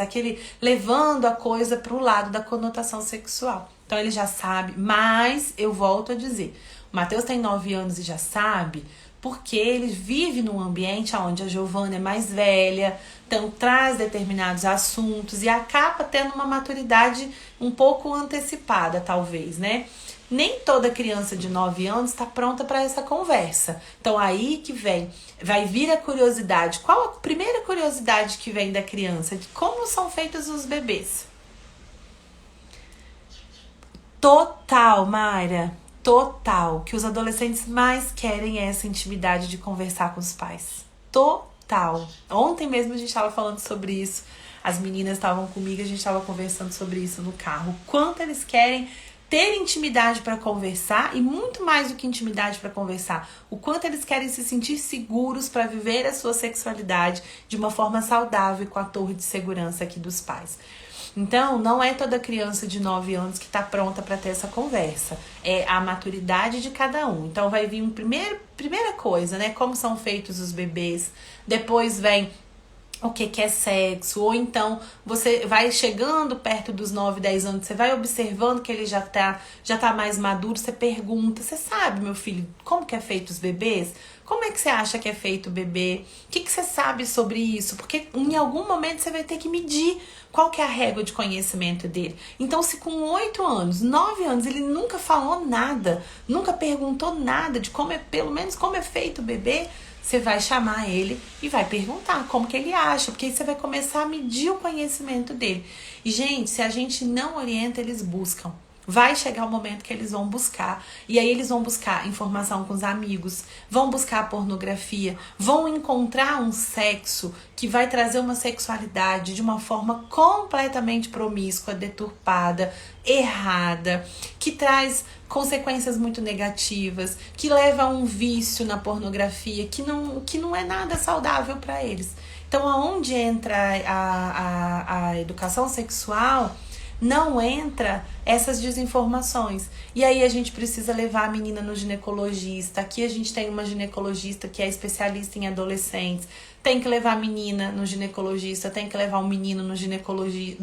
levando a coisa para o lado da conotação sexual. Então ele já sabe, mas eu volto a dizer, o Mateus tem 9 anos e já sabe, porque ele vive num ambiente onde a Giovana é mais velha, então traz determinados assuntos e acaba tendo uma maturidade um pouco antecipada, talvez, né? Nem toda criança de 9 anos está pronta para essa conversa. Então aí que vai vir a curiosidade. Qual a primeira curiosidade que vem da criança? De como são feitos os bebês? Total, Mayra. Total, que os adolescentes mais querem é essa intimidade de conversar com os pais. Total. Ontem mesmo a gente estava falando sobre isso. As meninas estavam comigo, a gente estava conversando sobre isso no carro. O quanto eles querem ter intimidade para conversar e muito mais do que intimidade para conversar. O quanto eles querem se sentir seguros para viver a sua sexualidade de uma forma saudável e com a torre de segurança aqui dos pais. Então, não é toda criança de 9 anos que está pronta para ter essa conversa. É a maturidade de cada um. Então, vai vir primeira coisa, né? Como são feitos os bebês. Depois vem o que é sexo. Ou então, você vai chegando perto dos 9, 10 anos, você vai observando que ele já tá mais maduro, você pergunta, você sabe, meu filho, como que é feito os bebês? Como é que você acha que é feito o bebê? O que você sabe sobre isso? Porque em algum momento você vai ter que medir qual que é a régua de conhecimento dele. Então, se com 8 anos, 9 anos, ele nunca falou nada, nunca perguntou nada de pelo menos como é feito o bebê, você vai chamar ele e vai perguntar como que ele acha, porque aí você vai começar a medir o conhecimento dele. E, gente, se a gente não orienta, eles buscam. vai chegar o momento que eles vão buscar. E aí eles vão buscar informação com os amigos, vão buscar pornografia, vão encontrar um sexo que vai trazer uma sexualidade de uma forma completamente promíscua, deturpada, errada, que traz consequências muito negativas, que leva a um vício na pornografia que não é nada saudável para eles. Então, aonde entra a educação sexual, não entra essas desinformações. E aí a gente precisa levar a menina no ginecologista. Aqui a gente tem uma ginecologista que é especialista em adolescentes. Tem que levar a menina no ginecologista, tem que levar o menino no ginecologista.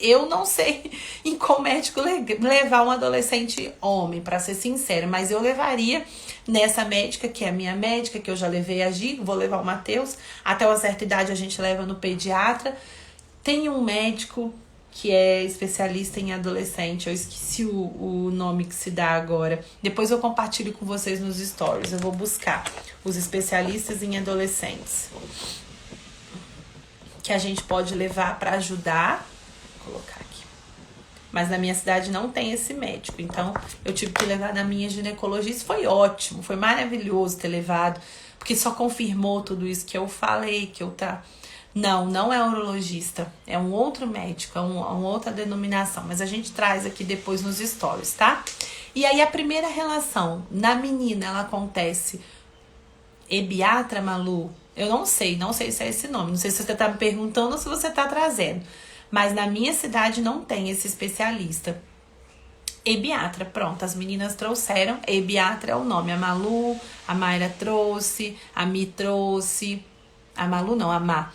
Eu não sei em qual médico levar um adolescente homem, para ser sincera, mas eu levaria nessa médica, que é a minha médica, que eu já levei a Gi, vou levar o Matheus. Até uma certa idade a gente leva no pediatra. Tem um médico que é especialista em adolescente, eu esqueci o nome que se dá agora. Depois eu compartilho com vocês nos stories, eu vou buscar os especialistas em adolescentes, que a gente pode levar para ajudar. Vou colocar aqui. Mas na minha cidade não tem esse médico, então eu tive que levar na minha ginecologista. Foi ótimo, foi maravilhoso ter levado, porque só confirmou tudo isso que eu falei, que eu Não é urologista, é um outro médico, é uma outra denominação, mas a gente traz aqui depois nos stories, tá? E aí a primeira relação na menina, ela acontece ebiatra, Malu? Eu não sei se é esse nome, não sei se você tá me perguntando ou se você tá trazendo, mas na minha cidade não tem esse especialista. Ebiatra, pronto, as meninas trouxeram, ebiatra é o nome, a Malu, a Mayra trouxe, a Mi trouxe, a Malu não, a Má.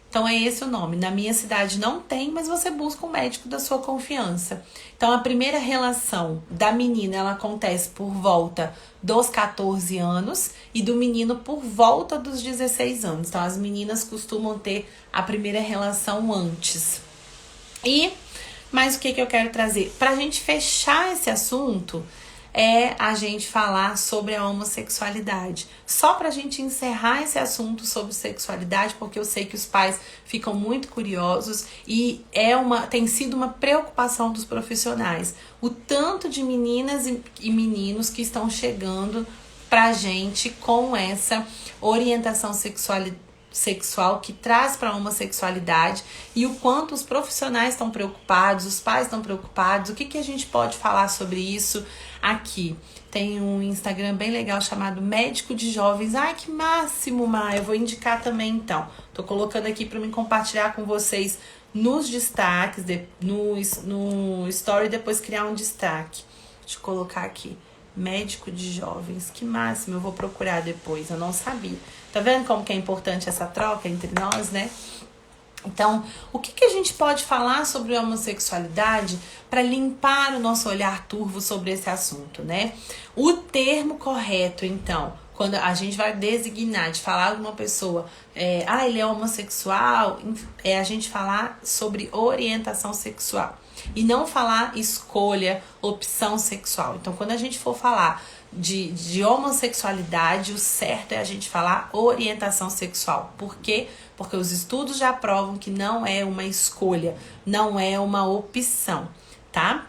Então, é esse o nome. Na minha cidade não tem, mas você busca um médico da sua confiança. Então, a primeira relação da menina, ela acontece por volta dos 14 anos e do menino por volta dos 16 anos. Então, as meninas costumam ter a primeira relação antes. Mas o que eu quero trazer? Pra gente fechar esse assunto, é a gente falar sobre a homossexualidade. Só pra gente encerrar esse assunto sobre sexualidade, porque eu sei que os pais ficam muito curiosos e tem sido uma preocupação dos profissionais. O tanto de meninas e meninos que estão chegando pra gente com essa orientação sexual que traz para a homossexualidade e o quanto os profissionais estão preocupados, os pais estão preocupados, o que a gente pode falar sobre isso aqui. Tem um Instagram bem legal chamado Médico de Jovens. Ai, que máximo, Má! Eu vou indicar também, então. Tô colocando aqui para mim compartilhar com vocês nos destaques, no story, depois criar um destaque. Deixa eu colocar aqui. Médico de Jovens, que máximo, eu vou procurar depois, eu não sabia. Tá vendo como que é importante essa troca entre nós, né? Então, o que a gente pode falar sobre a homossexualidade para limpar o nosso olhar turvo sobre esse assunto, né? O termo correto, então, quando a gente vai designar, de falar de uma pessoa, ele é homossexual, é a gente falar sobre orientação sexual. E não falar escolha, opção sexual. Então, quando a gente for falar de homossexualidade, o certo é a gente falar orientação sexual. Por quê? Porque os estudos já provam que não é uma escolha, não é uma opção, tá?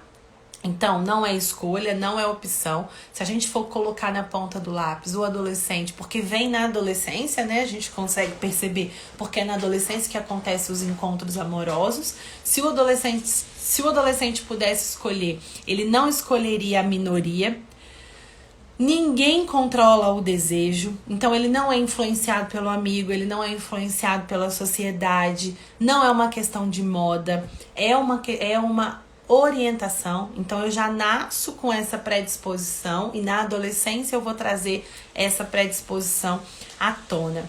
Então, não é escolha, não é opção. Se a gente for colocar na ponta do lápis o adolescente, porque vem na adolescência, né? A gente consegue perceber porque é na adolescência que acontecem os encontros amorosos. Se o adolescente pudesse escolher, ele não escolheria a minoria. Ninguém controla o desejo, então ele não é influenciado pelo amigo, ele não é influenciado pela sociedade, não é uma questão de moda, é uma orientação. Então eu já nasço com essa predisposição e na adolescência eu vou trazer essa predisposição à tona.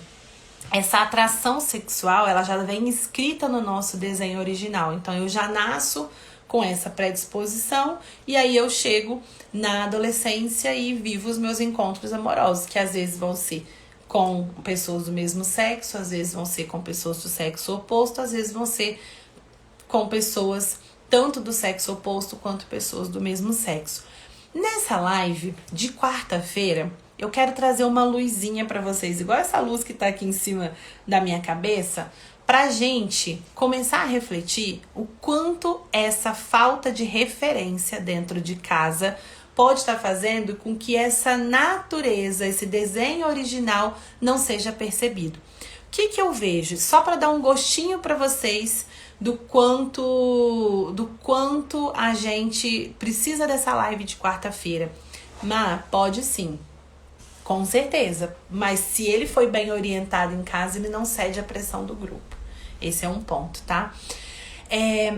Essa atração sexual, ela já vem escrita no nosso desenho original, então eu já nasço com essa predisposição e aí eu chego na adolescência e vivo os meus encontros amorosos, que às vezes vão ser com pessoas do mesmo sexo, às vezes vão ser com pessoas do sexo oposto, às vezes vão ser com pessoas tanto do sexo oposto quanto pessoas do mesmo sexo. Nessa live de quarta-feira, eu quero trazer uma luzinha para vocês, igual essa luz que tá aqui em cima da minha cabeça, pra gente começar a refletir o quanto essa falta de referência dentro de casa pode estar fazendo com que essa natureza, esse desenho original não seja percebido. O que eu vejo? Só para dar um gostinho para vocês do quanto a gente precisa dessa live de quarta-feira. Mas pode sim, com certeza. Mas se ele foi bem orientado em casa, ele não cede à pressão do grupo. Esse é um ponto, tá?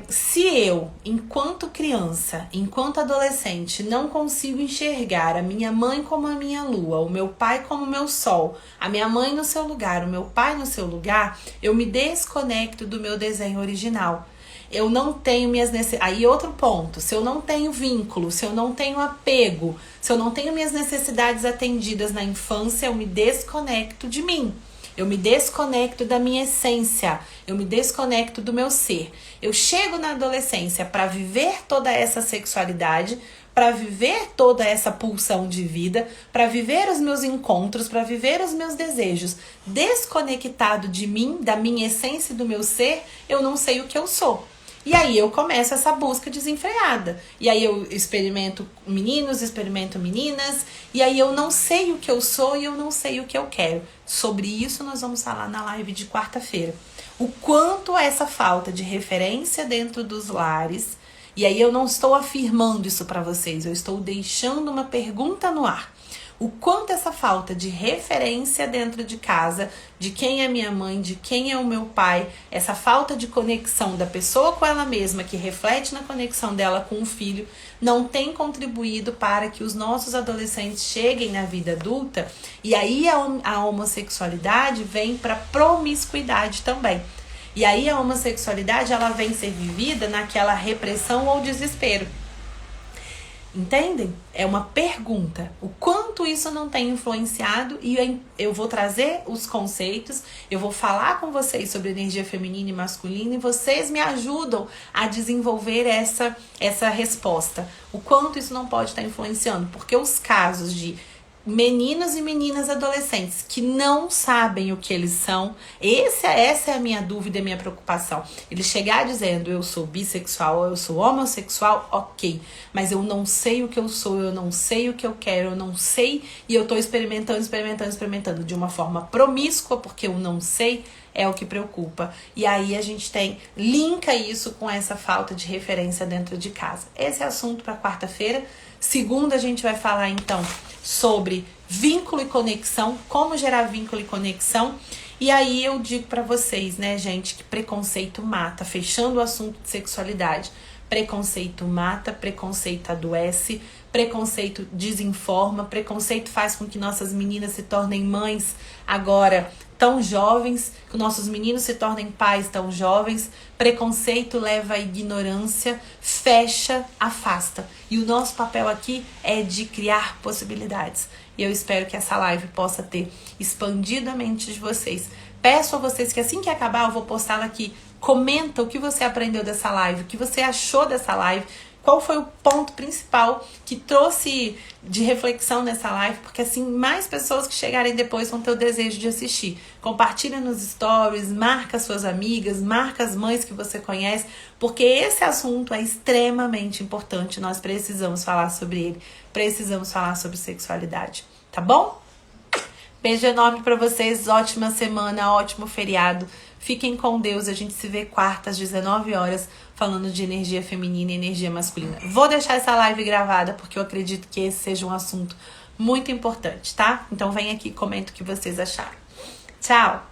Se eu, enquanto criança, enquanto adolescente, não consigo enxergar a minha mãe como a minha lua, o meu pai como o meu sol, a minha mãe no seu lugar, o meu pai no seu lugar, eu me desconecto do meu desenho original. Eu não tenho minhas necessidades. Aí outro ponto, se eu não tenho vínculo, se eu não tenho apego, se eu não tenho minhas necessidades atendidas na infância, eu me desconecto de mim. Eu me desconecto da minha essência, eu me desconecto do meu ser. Eu chego na adolescência para viver toda essa sexualidade, para viver toda essa pulsão de vida, para viver os meus encontros, para viver os meus desejos. Desconectado de mim, da minha essência e do meu ser, eu não sei o que eu sou. E aí eu começo essa busca desenfreada. E aí eu experimento meninos, experimento meninas. E aí eu não sei o que eu sou e eu não sei o que eu quero. Sobre isso nós vamos falar na live de quarta-feira. O quanto essa falta de referência dentro dos lares. E aí eu não estou afirmando isso para vocês. Eu estou deixando uma pergunta no ar. O quanto essa falta de referência dentro de casa, de quem é minha mãe, de quem é o meu pai, essa falta de conexão da pessoa com ela mesma, que reflete na conexão dela com o filho, não tem contribuído para que os nossos adolescentes cheguem na vida adulta. E aí a homossexualidade vem para promiscuidade também. E aí a homossexualidade ela vem ser vivida naquela repressão ou desespero. Entendem? É uma pergunta. O quanto isso não tem influenciado, e eu vou trazer os conceitos, eu vou falar com vocês sobre energia feminina e masculina, e vocês me ajudam a desenvolver essa resposta. O quanto isso não pode estar influenciando, porque os casos de meninos e meninas adolescentes que não sabem o que eles são, essa é a minha dúvida e a minha preocupação. Ele chegar dizendo eu sou bissexual, eu sou homossexual, ok, mas eu não sei o que eu sou, eu não sei o que eu quero, eu não sei, e eu tô experimentando de uma forma promíscua, porque eu não sei, é o que preocupa. E aí a gente linka isso com essa falta de referência dentro de casa. Esse é assunto para quarta-feira. Segunda a gente vai falar então sobre vínculo e conexão, como gerar vínculo e conexão. E aí eu digo pra vocês, né, gente, que preconceito mata, fechando o assunto de sexualidade. Preconceito mata, preconceito adoece, preconceito desinforma, preconceito faz com que nossas meninas se tornem mães agora tão jovens, que nossos meninos se tornem pais tão jovens. Preconceito leva à ignorância, fecha, afasta. E o nosso papel aqui é de criar possibilidades. E eu espero que essa live possa ter expandido a mente de vocês. Peço a vocês que assim que acabar eu vou postá-la aqui. Comenta o que você aprendeu dessa live, o que você achou dessa live. Qual foi o ponto principal que trouxe de reflexão nessa live? Porque assim, mais pessoas que chegarem depois vão ter o desejo de assistir. Compartilha nos stories, marca suas amigas, marca as mães que você conhece, porque esse assunto é extremamente importante. Nós precisamos falar sobre ele, precisamos falar sobre sexualidade, tá bom? Beijo enorme pra vocês, ótima semana, ótimo feriado. Fiquem com Deus, a gente se vê quarta às 19 horas falando de energia feminina e energia masculina. Vou deixar essa live gravada porque eu acredito que esse seja um assunto muito importante, tá? Então vem aqui e comenta o que vocês acharam. Tchau!